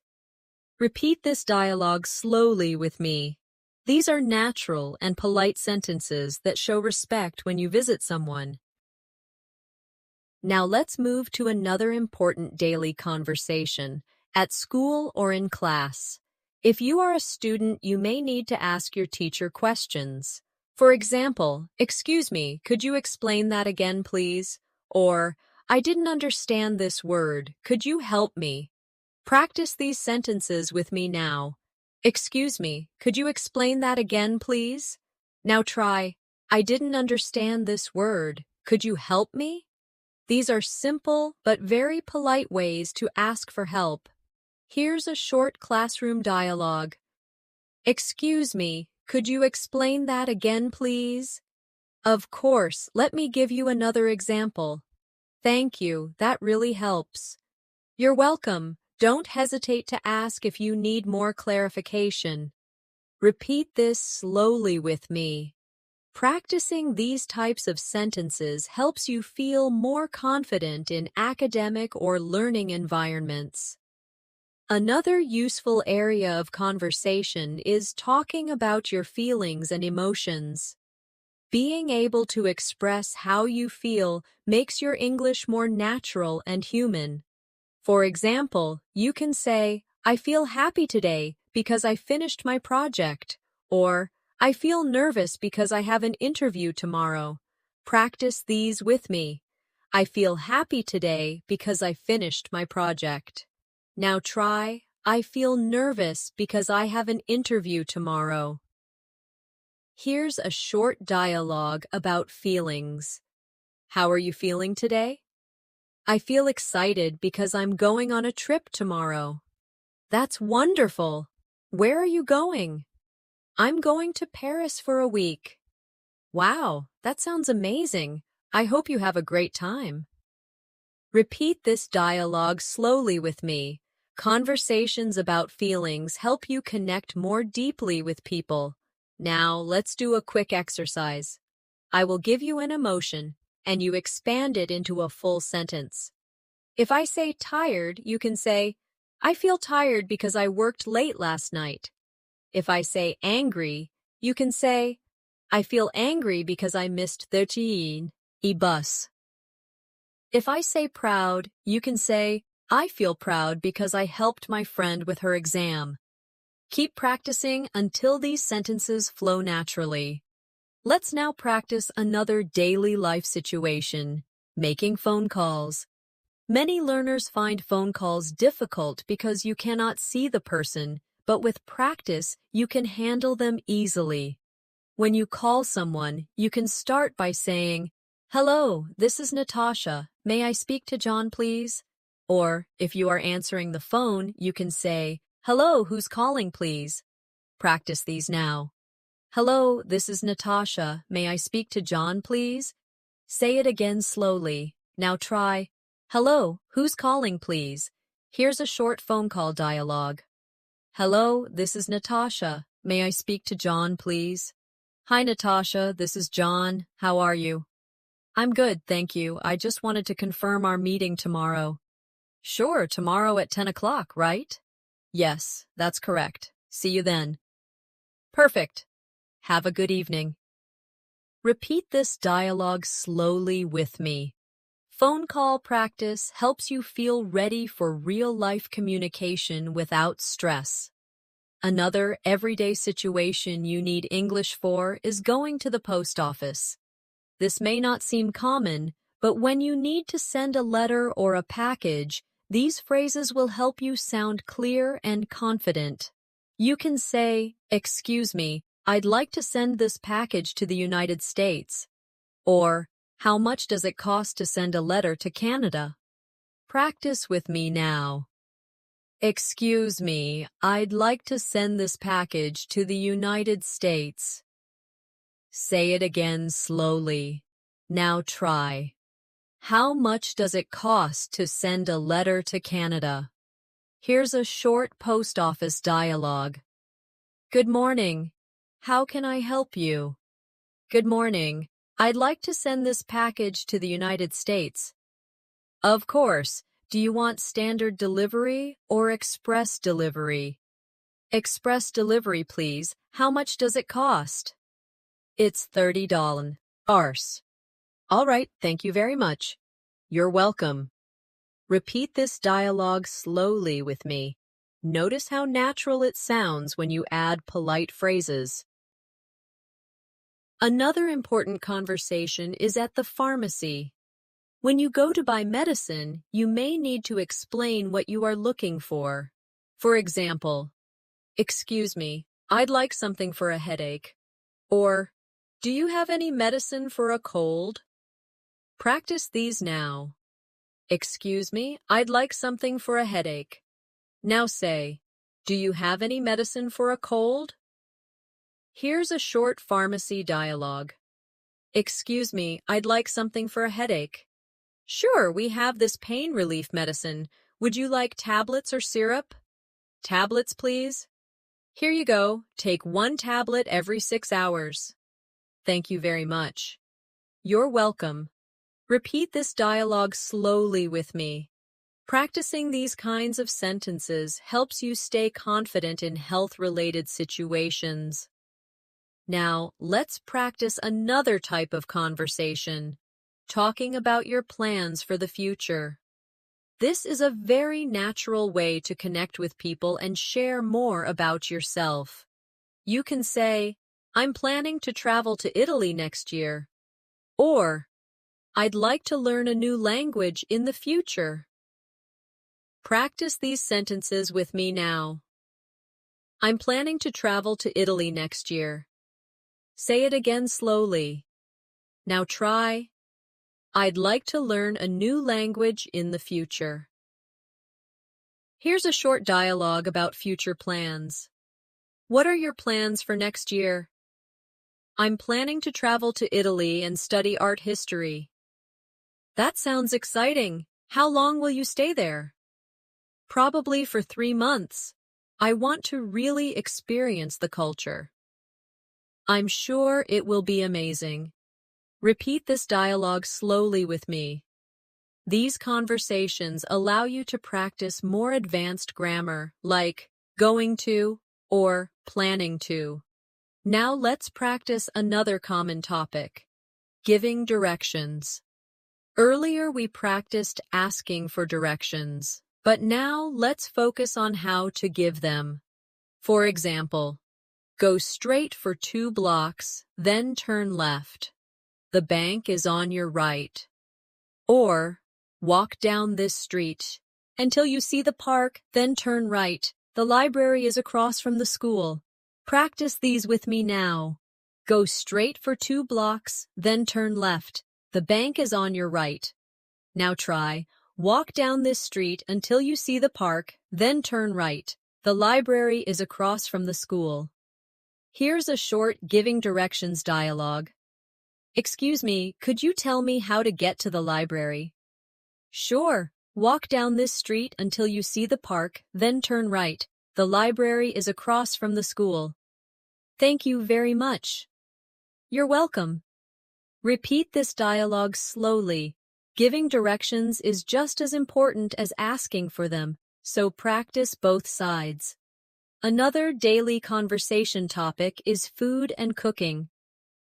Repeat this dialogue slowly with me. These are natural and polite sentences that show respect when you visit someone. Now let's move to another important daily conversation, at school or in class. If you are a student, you may need to ask your teacher questions. For example, excuse me, could you explain that again, please? Or, I didn't understand this word, could you help me? Practice these sentences with me now. Excuse me, could you explain that again, please? Now try, I didn't understand this word, could you help me? These are simple but very polite ways to ask for help. Here's a short classroom dialogue. Excuse me, could you explain that again, please? Of course, let me give you another example. Thank you, that really helps. You're welcome. Don't hesitate to ask if you need more clarification. Repeat this slowly with me. Practicing these types of sentences helps you feel more confident in academic or learning environments. Another useful area of conversation is talking about your feelings and emotions. Being able to express how you feel makes your English more natural and human. For example, you can say, I feel happy today because I finished my project, or I feel nervous because I have an interview tomorrow. Practice these with me. I feel happy today because I finished my project. Now try, I feel nervous because I have an interview tomorrow. Here's a short dialogue about feelings. How are you feeling today? I feel excited because I'm going on a trip tomorrow. That's wonderful. Where are you going? I'm going to Paris for a week. Wow, that sounds amazing. I hope you have a great time. Repeat this dialogue slowly with me. Conversations about feelings help you connect more deeply with people. Now, let's do a quick exercise. I will give you an emotion, and you expand it into a full sentence. If I say tired, you can say, I feel tired because I worked late last night. If I say angry, you can say, I feel angry because I missed the bus. If I say proud, you can say, I feel proud because I helped my friend with her exam. Keep practicing until these sentences flow naturally. Let's now practice another daily life situation, making phone calls. Many learners find phone calls difficult because you cannot see the person, but with practice, you can handle them easily. When you call someone, you can start by saying, "Hello, this is Natasha. May I speak to John, please?" Or, if you are answering the phone, you can say, "Hello, who's calling, please?" Practice these now. "Hello, this is Natasha. May I speak to John, please?" Say it again slowly. Now try, "Hello, who's calling, please?" Here's a short phone call dialogue. "Hello, this is Natasha. May I speak to John, please?" "Hi, Natasha. This is John. How are you?" "I'm good, thank you. I just wanted to confirm our meeting tomorrow." "Sure, tomorrow at 10 o'clock, right?" "Yes, that's correct. See you then." Perfect. Have a good evening. Repeat this dialogue slowly with me. Phone call practice helps you feel ready for real-life communication without stress. Another everyday situation you need English for is going to the post office. This may not seem common, but when you need to send a letter or a package, these phrases will help you sound clear and confident. You can say, "Excuse me, I'd like to send this package to the United States." Or, "How much does it cost to send a letter to Canada?" Practice with me now. "Excuse me, I'd like to send this package to the United States." Say it again slowly. Now try. "How much does it cost to send a letter to Canada?" Here's a short post office dialogue. "Good morning. How can I help you?" "Good morning. I'd like to send this package to the United States." "Of course. Do you want standard delivery or express delivery?" "Express delivery, please. How much does it cost?" "It's $30. All right, thank you very much. You're welcome. Repeat this dialogue slowly with me. Notice how natural it sounds when you add polite phrases. Another important conversation is at the pharmacy. When you go to buy medicine, you may need to explain what you are looking for. For example, "Excuse me, I'd like something for a headache." Or, "Do you have any medicine for a cold?" Practice these now. "Excuse me, I'd like something for a headache." Now say, "Do you have any medicine for a cold?" Here's a short pharmacy dialogue. "Excuse me, I'd like something for a headache." "Sure, we have this pain relief medicine. Would you like tablets or syrup?" "Tablets, please." "Here you go. Take 1 tablet every 6 hours." "Thank you very much." You're welcome. Repeat this dialogue slowly with me. Practicing these kinds of sentences helps you stay confident in health-related situations. Now, let's practice another type of conversation, talking about your plans for the future. This is a very natural way to connect with people and share more about yourself. You can say, "I'm planning to travel to Italy next year." Or, "I'd like to learn a new language in the future." Practice these sentences with me now. "I'm planning to travel to Italy next year." Say it again slowly. Now try, "I'd like to learn a new language in the future." Here's a short dialogue about future plans. What are your plans for next year? "I'm planning to travel to Italy and study art history." That sounds exciting. How long will you stay there? Probably for 3 months. I want to really experience the culture. I'm sure it will be amazing. Repeat this dialogue slowly with me. These conversations allow you to practice more advanced grammar, like going to or planning to. Now let's practice another common topic, giving directions. Earlier we practiced asking for directions, but now let's focus on how to give them. For example, go straight for 2 blocks, then turn left. The bank is on your right. Or, walk down this street until you see the park, then turn right. The library is across from the school. Practice these with me now. Go straight for 2 blocks, then turn left. The bank is on your right. Now try. Walk down this street until you see the park, then turn right. The library is across from the school. Here's a short giving directions dialogue. Excuse me, could you tell me how to get to the library? Sure. Walk down this street until you see the park, then turn right. The library is across from the school. Thank you very much. You're welcome. Repeat this dialogue slowly. Giving directions is just as important as asking for them, so practice both sides. Another daily conversation topic is food and cooking.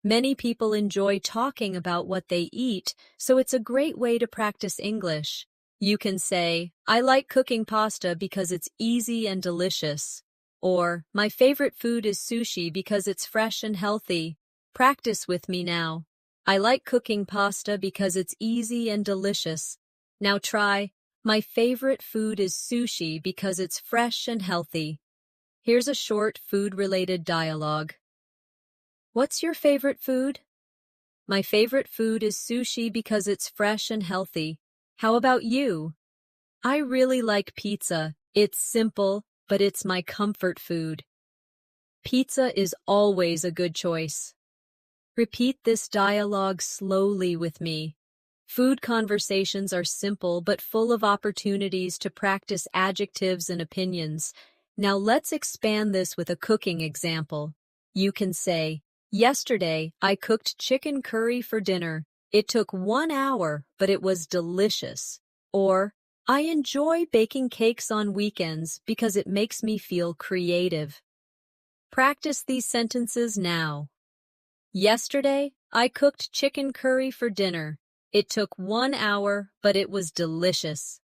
Many people enjoy talking about what they eat, so it's a great way to practice English. You can say, I like cooking pasta because it's easy and delicious. Or, my favorite food is sushi because it's fresh and healthy. Practice with me now. I like cooking pasta because it's easy and delicious. Now try, my favorite food is sushi because it's fresh and healthy. Here's a short food-related dialogue. What's your favorite food? My favorite food is sushi because it's fresh and healthy. How about you? I really like pizza. It's simple, but it's my comfort food. Pizza is always a good choice. Repeat this dialogue slowly with me. Food conversations are simple but full of opportunities to practice adjectives and opinions. Now let's expand this with a cooking example. You can say, yesterday, I cooked chicken curry for dinner. It took 1 hour, but it was delicious. Or, I enjoy baking cakes on weekends because it makes me feel creative. Practice these sentences now. Yesterday, I cooked chicken curry for dinner. It took 1 hour, but it was delicious.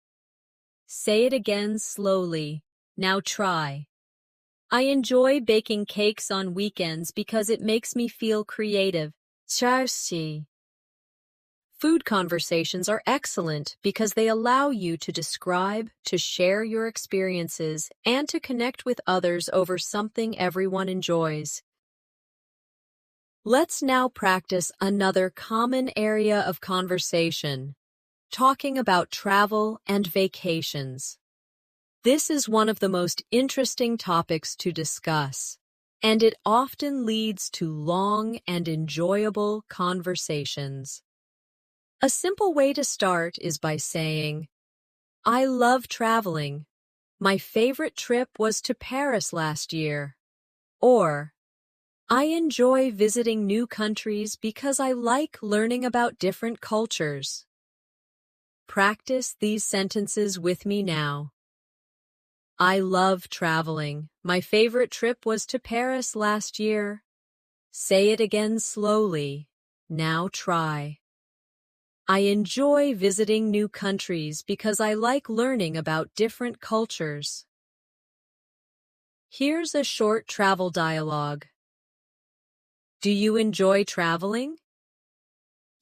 Say it again slowly. Now try. I enjoy baking cakes on weekends because it makes me feel creative. Charsi. Food conversations are excellent because they allow you to describe, to share your experiences, and to connect with others over something everyone enjoys. Let's now practice another common area of conversation, talking about travel and vacations. This is one of the most interesting topics to discuss, and it often leads to long and enjoyable conversations. A simple way to start is by saying, I love traveling. My favorite trip was to Paris last year. Or, I enjoy visiting new countries because I like learning about different cultures. Practice these sentences with me now. I love traveling. My favorite trip was to Paris last year. Say it again slowly. Now try. I enjoy visiting new countries because I like learning about different cultures. Here's a short travel dialogue. Do you enjoy traveling?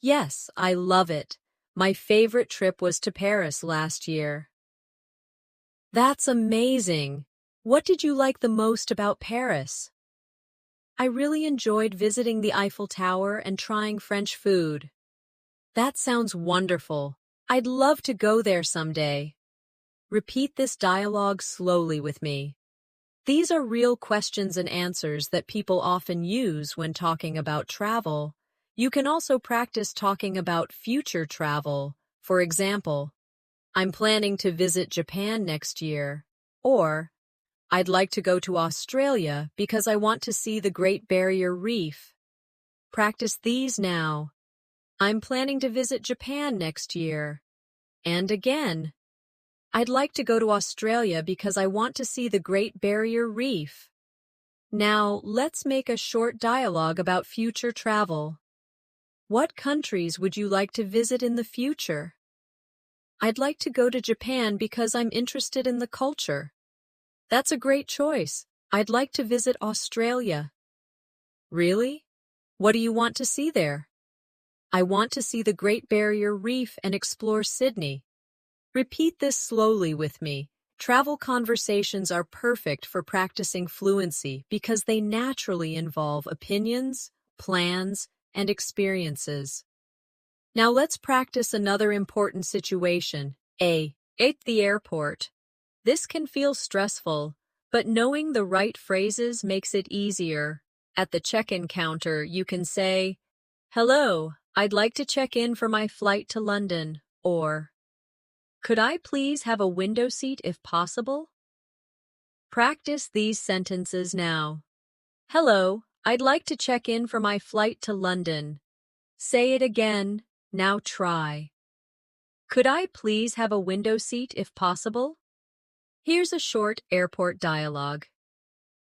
Yes, I love it. My favorite trip was to Paris last year. That's amazing. What did you like the most about Paris? I really enjoyed visiting the Eiffel Tower and trying French food. That sounds wonderful. I'd love to go there someday. Repeat this dialogue slowly with me. These are real questions and answers that people often use when talking about travel. You can also practice talking about future travel. For example, I'm planning to visit Japan next year. Or, I'd like to go to Australia because I want to see the Great Barrier Reef. Practice these now. I'm planning to visit Japan next year. And again, I'd like to go to Australia because I want to see the Great Barrier Reef. Now, let's make a short dialogue about future travel. What countries would you like to visit in the future? I'd like to go to Japan because I'm interested in the culture. That's a great choice. I'd like to visit Australia. Really? What do you want to see there? I want to see the Great Barrier Reef and explore Sydney. Repeat this slowly with me. Travel conversations are perfect for practicing fluency because they naturally involve opinions, plans, and experiences. Now let's practice another important situation. A. At the airport. This can feel stressful, but knowing the right phrases makes it easier. At the check-in counter, you can say, "Hello, I'd like to check in for my flight to London," or, "Could I please have a window seat if possible?" Practice these sentences now. "Hello, I'd like to check in for my flight to London." Say it again. Now try. "Could I please have a window seat if possible?" Here's a short airport dialogue.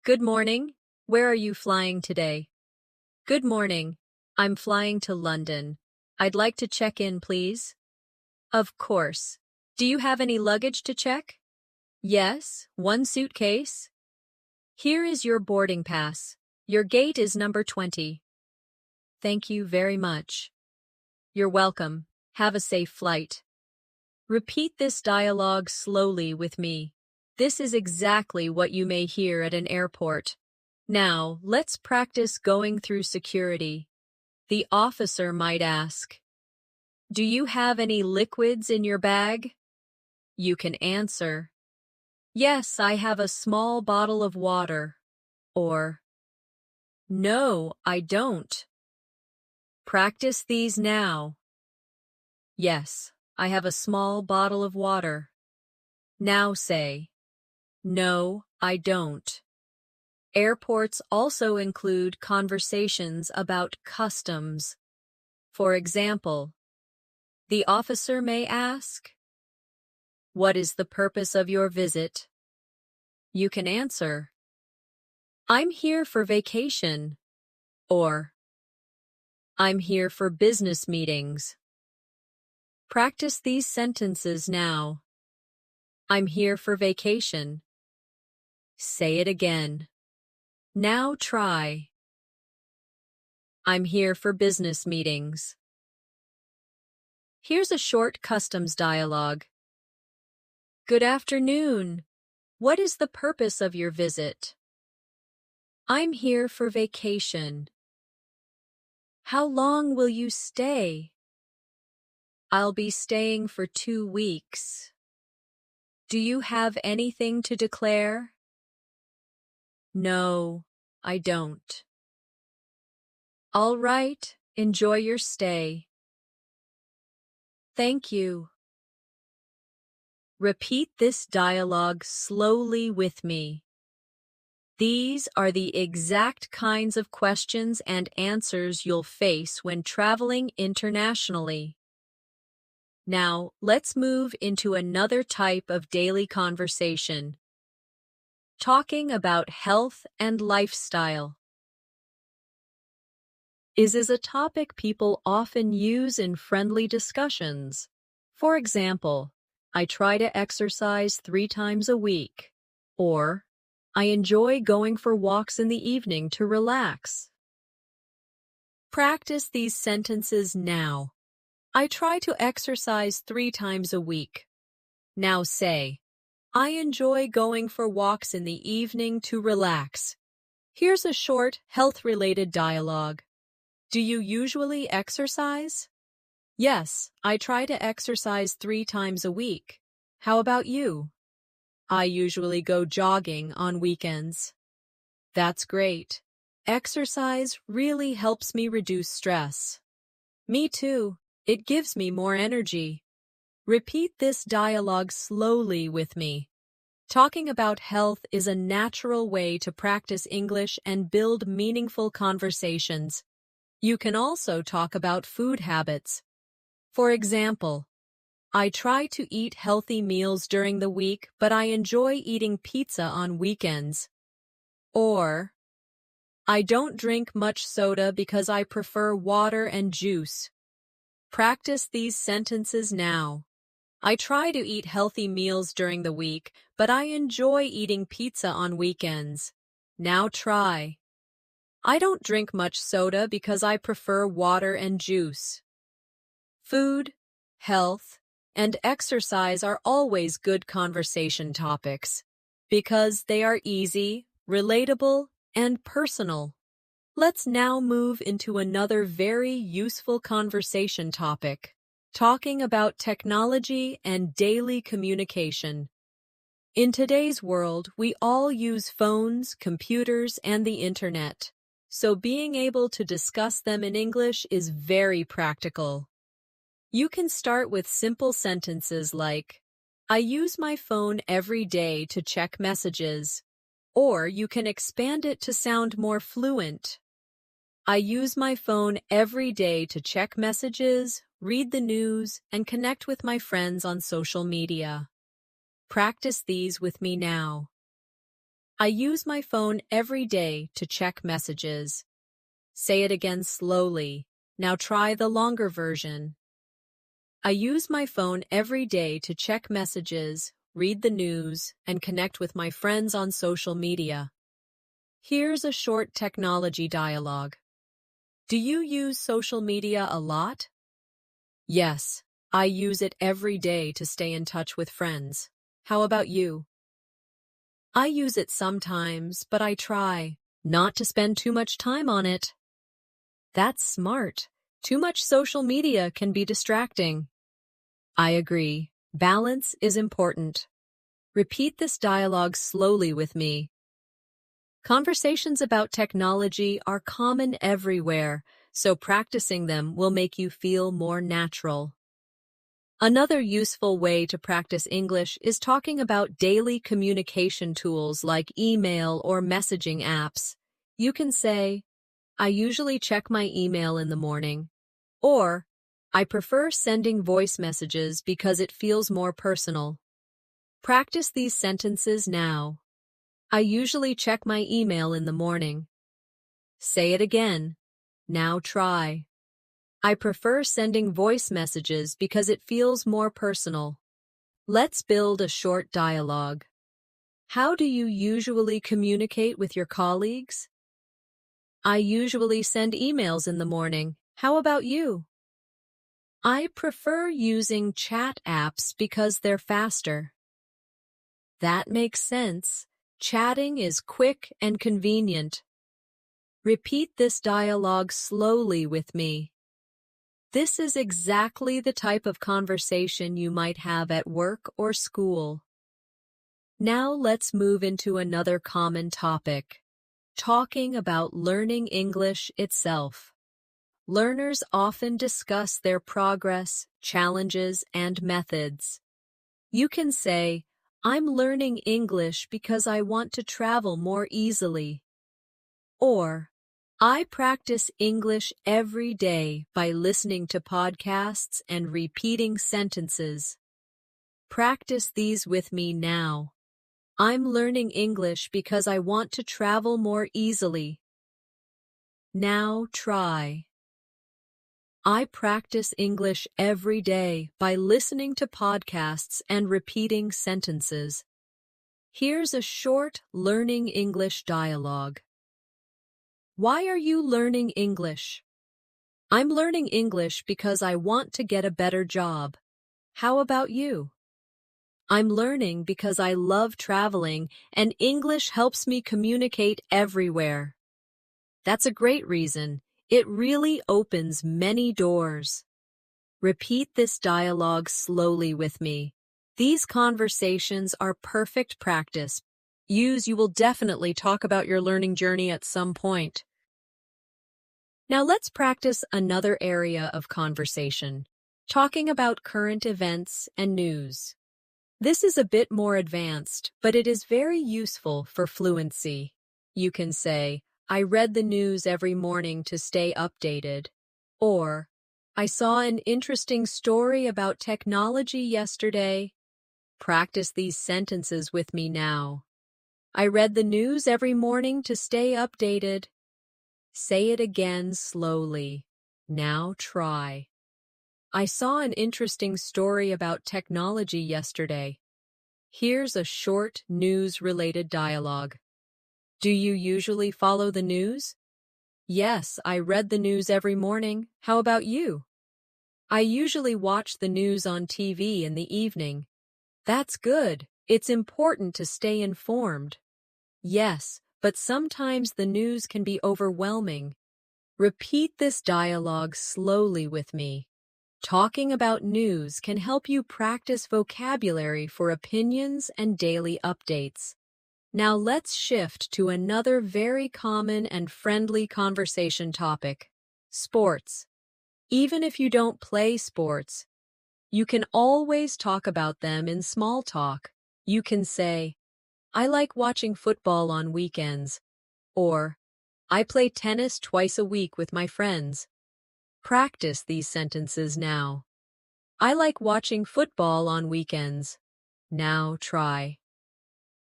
Good morning. Where are you flying today? Good morning. I'm flying to London. I'd like to check in, please. Of course. Do you have any luggage to check? Yes, one suitcase. Here is your boarding pass. Your gate is number 20. Thank you very much. You're welcome. Have a safe flight. Repeat this dialogue slowly with me. This is exactly what you may hear at an airport. Now, let's practice going through security. The officer might ask, "Do you have any liquids in your bag?" You can answer, "Yes, I have a small bottle of water," or, "No, I don't." Practice these now. Yes, I have a small bottle of water. Now say, "No, I don't." Airports also include conversations about customs. For example, the officer may ask, "What is the purpose of your visit?" You can answer, "I'm here for vacation," or "I'm here for business meetings." Practice these sentences now. I'm here for vacation. Say it again. Now try. I'm here for business meetings. Here's a short customs dialogue. Good afternoon. What is the purpose of your visit? I'm here for vacation. How long will you stay? I'll be staying for 2 weeks. Do you have anything to declare? No, I don't. All right, enjoy your stay. Thank you. Repeat this dialogue slowly with me. These are the exact kinds of questions and answers you'll face when traveling internationally. Now, let's move into another type of daily conversation. Talking about health and lifestyle. Is a topic people often use in friendly discussions. For example, I try to exercise 3 times a week, or I enjoy going for walks in the evening to relax. Practice these sentences now. I try to exercise 3 times a week. Now say, I enjoy going for walks in the evening to relax. Here's a short, health-related dialogue. Do you usually exercise? Yes, I try to exercise 3 times a week. How about you? I usually go jogging on weekends. That's great. Exercise really helps me reduce stress. Me too. It gives me more energy. Repeat this dialogue slowly with me. Talking about health is a natural way to practice English and build meaningful conversations. You can also talk about food habits. For example, I try to eat healthy meals during the week, but I enjoy eating pizza on weekends. Or, I don't drink much soda because I prefer water and juice. Practice these sentences now. I try to eat healthy meals during the week, but I enjoy eating pizza on weekends. Now try. I don't drink much soda because I prefer water and juice. Food, health, and exercise are always good conversation topics because they are easy, relatable, and personal. Let's now move into another very useful conversation topic, talking about technology and daily communication. In today's world, we all use phones, computers, and the internet, so being able to discuss them in English is very practical. You can start with simple sentences like, I use my phone every day to check messages, or you can expand it to sound more fluent. I use my phone every day to check messages, read the news, and connect with my friends on social media. Practice these with me now. I use my phone every day to check messages. Say it again slowly. Now try the longer version. I use my phone every day to check messages, read the news, and connect with my friends on social media. Here's a short technology dialogue. Do you use social media a lot? Yes, I use it every day to stay in touch with friends. How about you? I use it sometimes, but I try not to spend too much time on it. That's smart. Too much social media can be distracting. I agree. Balance is important. Repeat this dialogue slowly with me. Conversations about technology are common everywhere, so practicing them will make you feel more natural. Another useful way to practice English is talking about daily communication tools like email or messaging apps. You can say, I usually check my email in the morning, or I prefer sending voice messages because it feels more personal. Practice these sentences now. I usually check my email in the morning. Say it again. Now try. I prefer sending voice messages because it feels more personal. Let's build a short dialogue. How do you usually communicate with your colleagues? I usually send emails in the morning. How about you? I prefer using chat apps because they're faster. That makes sense. Chatting is quick and convenient. Repeat this dialogue slowly with me. This is exactly the type of conversation you might have at work or school. Now let's move into another common topic, talking about learning English itself. Learners often discuss their progress, challenges, and methods. You can say, I'm learning English because I want to travel more easily. Or, I practice English every day by listening to podcasts and repeating sentences. Practice these with me now. I'm learning English because I want to travel more easily. Now try. I practice English every day by listening to podcasts and repeating sentences. Here's a short learning English dialogue. Why are you learning English? I'm learning English because I want to get a better job. How about you? I'm learning because I love traveling and English helps me communicate everywhere. That's a great reason. It really opens many doors. Repeat this dialogue slowly with me. These conversations are perfect practice. You will definitely talk about your learning journey at some point. Now let's practice another area of conversation, talking about current events and news. This is a bit more advanced, but it is very useful for fluency. You can say, I read the news every morning to stay updated. Or, I saw an interesting story about technology yesterday. Practice these sentences with me now. I read the news every morning to stay updated. Say it again slowly. Now try. I saw an interesting story about technology yesterday. Here's a short news-related dialogue. Do you usually follow the news? Yes, I read the news every morning. How about you? I usually watch the news on TV in the evening. That's good. It's important to stay informed. Yes, but sometimes the news can be overwhelming. Repeat this dialogue slowly with me. Talking about news can help you practice vocabulary for opinions and daily updates. Now let's shift to another very common and friendly conversation topic: sports. Even if you don't play sports, you can always talk about them in small talk. You can say, I like watching football on weekends, or I play tennis twice a week with my friends. Practice these sentences now. I like watching football on weekends. Now try.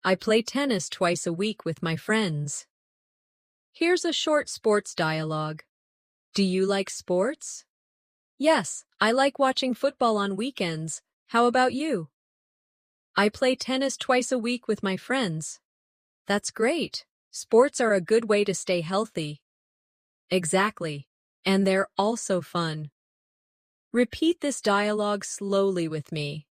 I play tennis twice a week with my friends. Here's a short sports dialogue. Do you like sports? Yes, I like watching football on weekends. How about you? I play tennis twice a week with my friends. That's great. Sports are a good way to stay healthy. Exactly. And they're also fun. Repeat this dialogue slowly with me.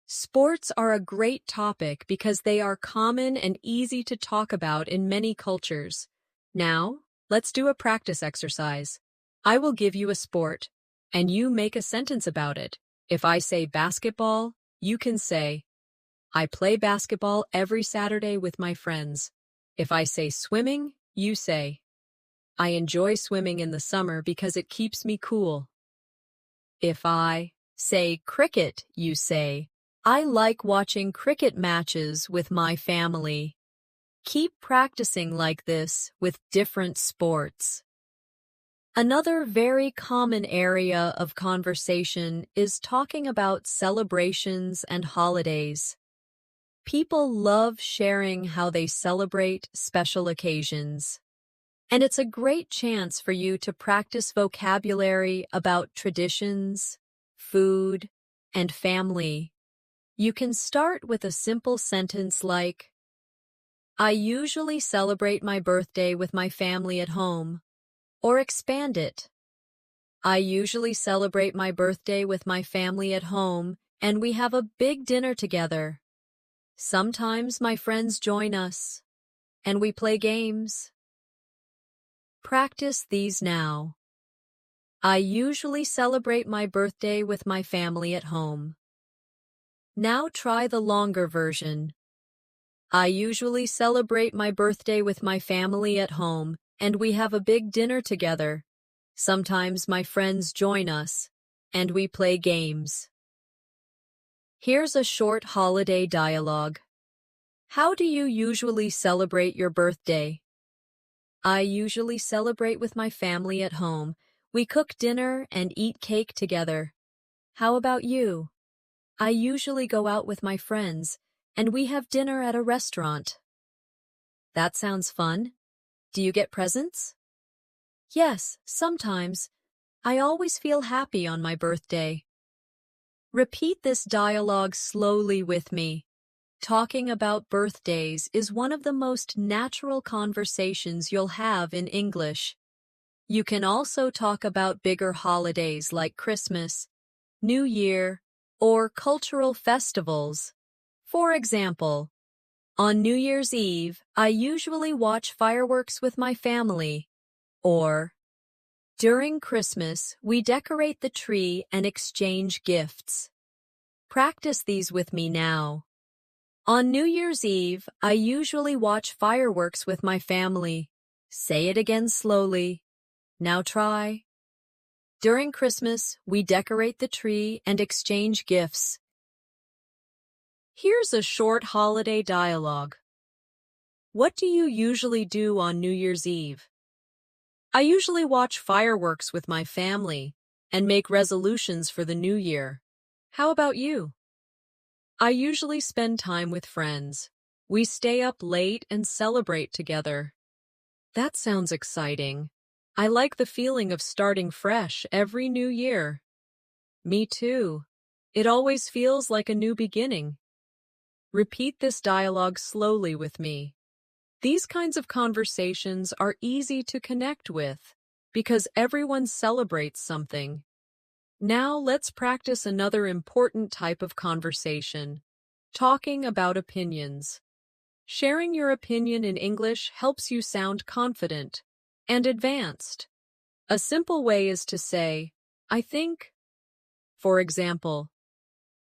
Sports are a great topic because they are common and easy to talk about in many cultures. Now, let's do a practice exercise. I will give you a sport, and you make a sentence about it. If I say basketball, you can say, I play basketball every Saturday with my friends. If I say swimming, you say, I enjoy swimming in the summer because it keeps me cool. If I say cricket, you say, I like watching cricket matches with my family. Keep practicing like this with different sports. Another very common area of conversation is talking about celebrations and holidays. People love sharing how they celebrate special occasions. And it's a great chance for you to practice vocabulary about traditions, food, and family. You can start with a simple sentence like, I usually celebrate my birthday with my family at home, or expand it. I usually celebrate my birthday with my family at home, and we have a big dinner together. Sometimes my friends join us, and we play games. Practice these now. I usually celebrate my birthday with my family at home. Now try the longer version. I usually celebrate my birthday with my family at home, and we have a big dinner together. Sometimes my friends join us, and we play games. Here's a short holiday dialogue. How do you usually celebrate your birthday? I usually celebrate with my family at home. We cook dinner and eat cake together. How about you? I usually go out with my friends, and we have dinner at a restaurant. That sounds fun. Do you get presents? Yes, sometimes. I always feel happy on my birthday. Repeat this dialogue slowly with me. Talking about birthdays is one of the most natural conversations you'll have in English. You can also talk about bigger holidays like Christmas, New Year, or cultural festivals. For example, on New Year's Eve, I usually watch fireworks with my family. Or, during Christmas, we decorate the tree and exchange gifts. Practice these with me now. On New Year's Eve, I usually watch fireworks with my family. Say it again slowly. Now try. During Christmas, we decorate the tree and exchange gifts. Here's a short holiday dialogue. What do you usually do on New Year's Eve? I usually watch fireworks with my family and make resolutions for the new year. How about you? I usually spend time with friends. We stay up late and celebrate together. That sounds exciting. I like the feeling of starting fresh every new year. Me too. It always feels like a new beginning. Repeat this dialogue slowly with me. These kinds of conversations are easy to connect with because everyone celebrates something. Now let's practice another important type of conversation, talking about opinions. Sharing your opinion in English helps you sound confident and advanced. A simple way is to say, I think. For example,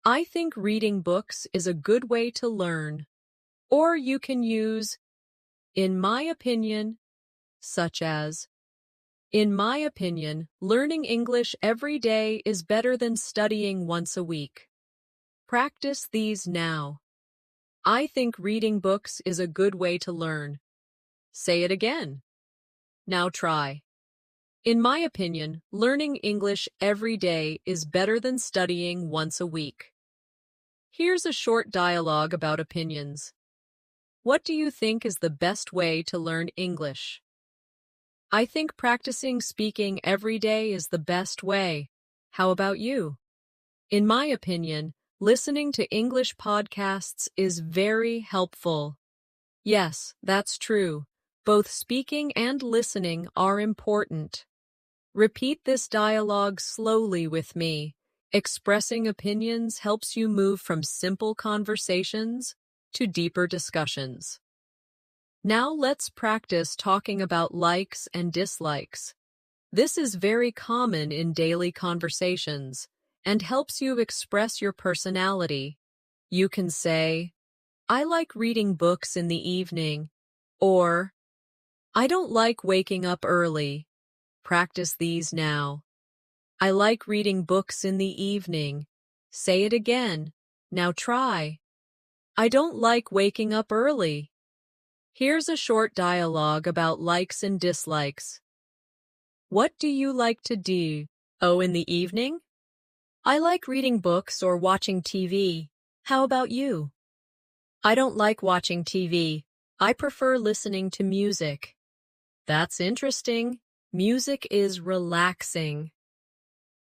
I think reading books is a good way to learn. Or you can use, in my opinion, such as, in my opinion, learning English every day is better than studying once a week. Practice these now. I think reading books is a good way to learn. Say it again. Now try. In my opinion, learning English every day is better than studying once a week. Here's a short dialogue about opinions. What do you think is the best way to learn English? I think practicing speaking every day is the best way. How about you? In my opinion, listening to English podcasts is very helpful. Yes, that's true. Both speaking and listening are important. Repeat this dialogue slowly with me. Expressing opinions helps you move from simple conversations to deeper discussions. Now let's practice talking about likes and dislikes. This is very common in daily conversations and helps you express your personality. You can say, I like reading books in the evening, or I don't like waking up early. Practice these now. I like reading books in the evening. Say it again. Now try. I don't like waking up early. Here's a short dialogue about likes and dislikes. What do you like to do? Oh, in the evening? I like reading books or watching TV. How about you? I don't like watching TV. I prefer listening to music. That's interesting. Music is relaxing.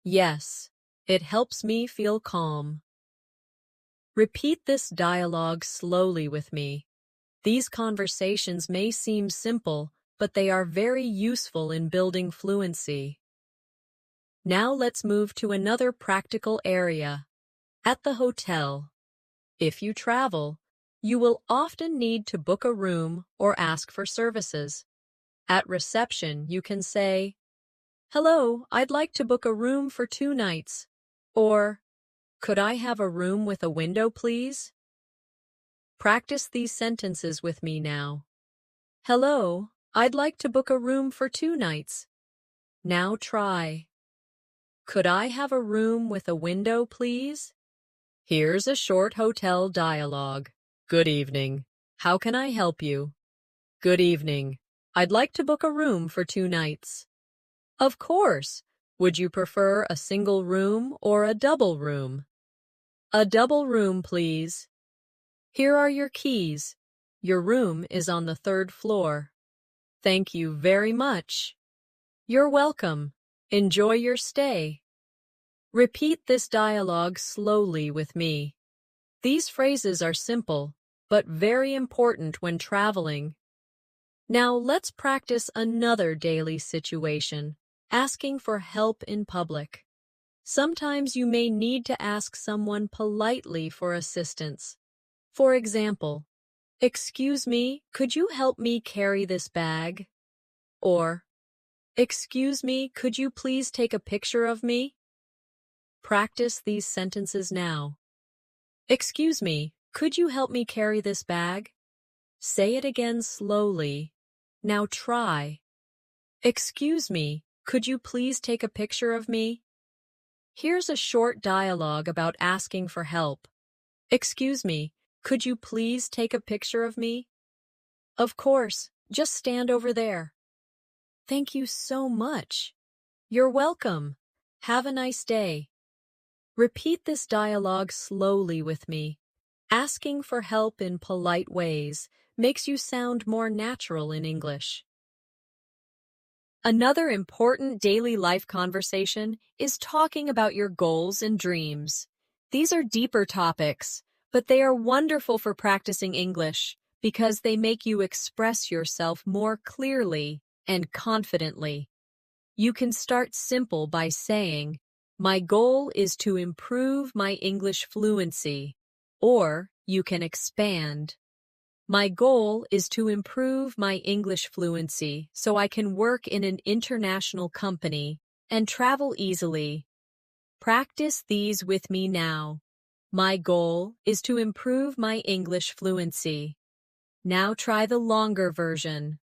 Yes, it helps me feel calm. Repeat this dialogue slowly with me. These conversations may seem simple, but they are very useful in building fluency. Now let's move to another practical area. At the hotel. If you travel, you will often need to book a room or ask for services. At reception, you can say, Hello, I'd like to book a room for 2 nights. Or, could I have a room with a window, please? Practice these sentences with me now. Hello, I'd like to book a room for 2 nights. Now try. Could I have a room with a window, please? Here's a short hotel dialogue. Good evening. How can I help you? Good evening. I'd like to book a room for 2 nights. Of course. Would you prefer a single room or a double room? A double room, please. Here are your keys. Your room is on the 3rd floor. Thank you very much. You're welcome. Enjoy your stay. Repeat this dialogue slowly with me. These phrases are simple, but very important when traveling. Now let's practice another daily situation, asking for help in public. Sometimes you may need to ask someone politely for assistance. For example, excuse me, could you help me carry this bag? Or, excuse me, could you please take a picture of me? Practice these sentences now. Excuse me, could you help me carry this bag? Say it again slowly. Now try. Excuse me, could you please take a picture of me? Here's a short dialogue about asking for help. Excuse me, could you please take a picture of me? Of course, just stand over there. Thank you so much. You're welcome. Have a nice day. Repeat this dialogue slowly with me. Asking for help in polite ways makes you sound more natural in English. Another important daily life conversation is talking about your goals and dreams. These are deeper topics, but they are wonderful for practicing English because they make you express yourself more clearly and confidently. You can start simple by saying, My goal is to improve my English fluency. Or you can expand. My goal is to improve my English fluency so I can work in an international company and travel easily. Practice these with me now. My goal is to improve my English fluency. Now try the longer version.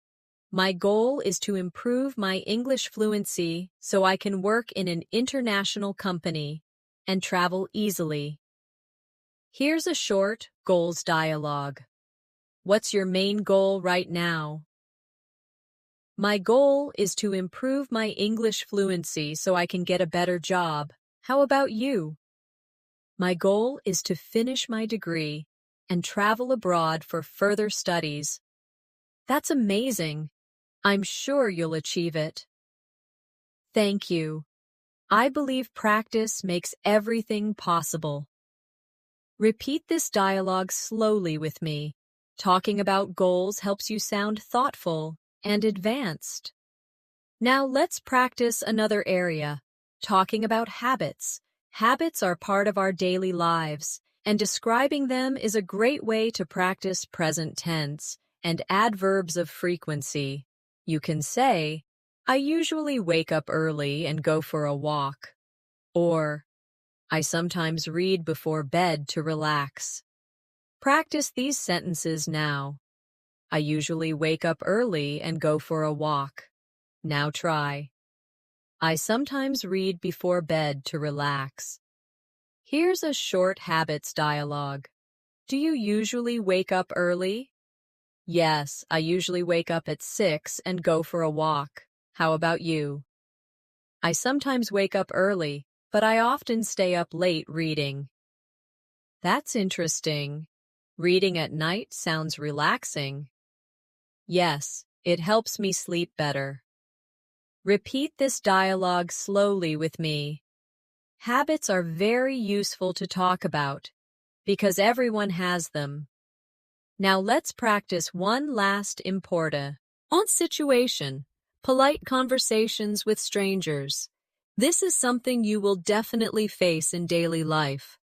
My goal is to improve my English fluency so I can work in an international company and travel easily. Here's a short goals dialogue. What's your main goal right now? My goal is to improve my English fluency so I can get a better job. How about you? My goal is to finish my degree and travel abroad for further studies. That's amazing. I'm sure you'll achieve it. Thank you. I believe practice makes everything possible. Repeat this dialogue slowly with me. Talking about goals helps you sound thoughtful and advanced. Now let's practice another area, talking about habits. Habits are part of our daily lives, and describing them is a great way to practice present tense and adverbs of frequency. You can say, I usually wake up early and go for a walk. Or, I sometimes read before bed to relax. Practice these sentences now. I usually wake up early and go for a walk. Now try. I sometimes read before bed to relax. Here's a short habits dialogue. Do you usually wake up early? Yes, I usually wake up at 6 and go for a walk. How about you? I sometimes wake up early, but I often stay up late reading. That's interesting. Reading at night sounds relaxing. Yes, it helps me sleep better. Repeat this dialogue slowly with me. Habits are very useful to talk about because everyone has them. Now let's practice one last important situation, polite conversations with strangers. This is something you will definitely face in daily life,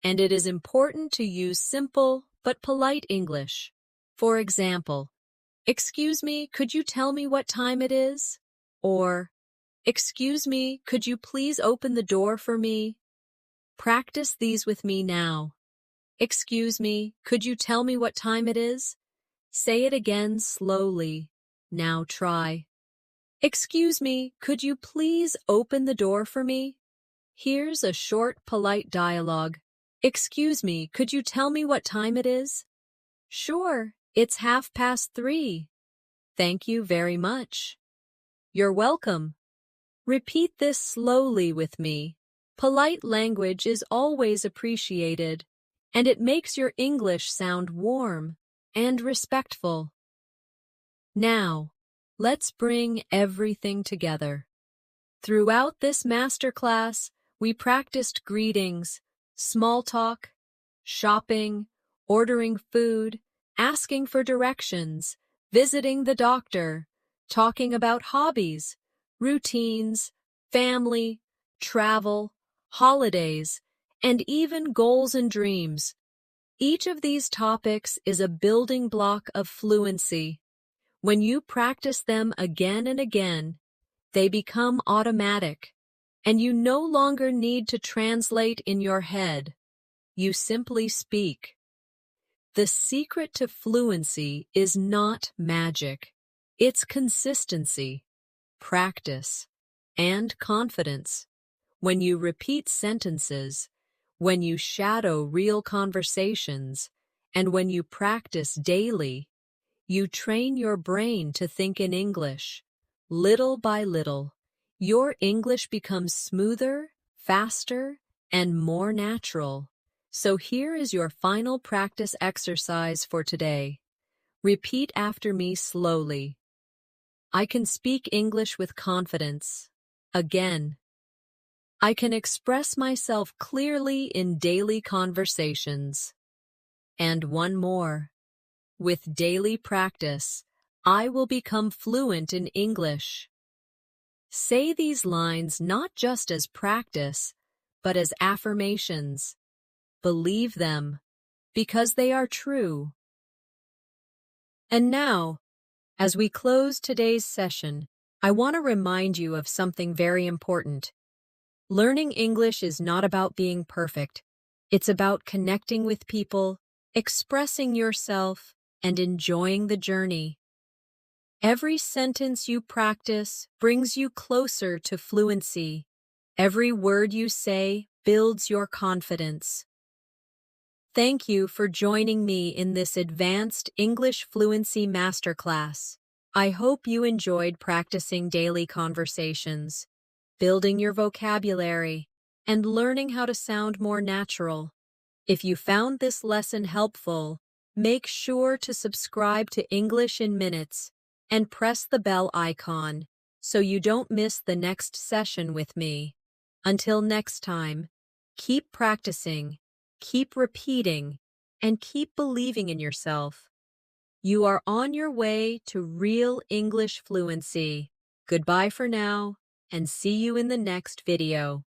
and it is important to use simple but polite English. For example, excuse me, could you tell me what time it is? Or, excuse me, could you please open the door for me? Practice these with me now. Excuse me, could you tell me what time it is? Say it again slowly. Now try. Excuse me, could you please open the door for me? Here's a short, polite dialogue. Excuse me, could you tell me what time it is? Sure, it's 3:30. Thank you very much. You're welcome. Repeat this slowly with me. Polite language is always appreciated, and it makes your English sound warm and respectful. Now, let's bring everything together. Throughout this masterclass, we practiced greetings, small talk, shopping, ordering food, asking for directions, visiting the doctor, talking about hobbies, routines, family, travel, holidays, and even goals and dreams. Each of these topics is a building block of fluency. When you practice them again and again, they become automatic, and you no longer need to translate in your head. You simply speak. The secret to fluency is not magic. It's consistency, practice, and confidence. When you repeat sentences, when you shadow real conversations, and when you practice daily, you train your brain to think in English. Little by little, your English becomes smoother, faster, and more natural. So here is your final practice exercise for today. Repeat after me slowly. I can speak English with confidence. Again. I can express myself clearly in daily conversations. And one more. With daily practice, I will become fluent in English. Say these lines not just as practice, but as affirmations. Believe them, because they are true. And now, as we close today's session, I want to remind you of something very important. Learning English is not about being perfect. It's about connecting with people, expressing yourself, and enjoying the journey. Every sentence you practice brings you closer to fluency. Every word you say builds your confidence. Thank you for joining me in this advanced English fluency masterclass. I hope you enjoyed practicing daily conversations, building your vocabulary, and learning how to sound more natural. If you found this lesson helpful, make sure to subscribe to English in Minutes and press the bell icon so you don't miss the next session with me. Until next time, keep practicing, keep repeating, and keep believing in yourself. You are on your way to real English fluency. Goodbye for now, and see you in the next video.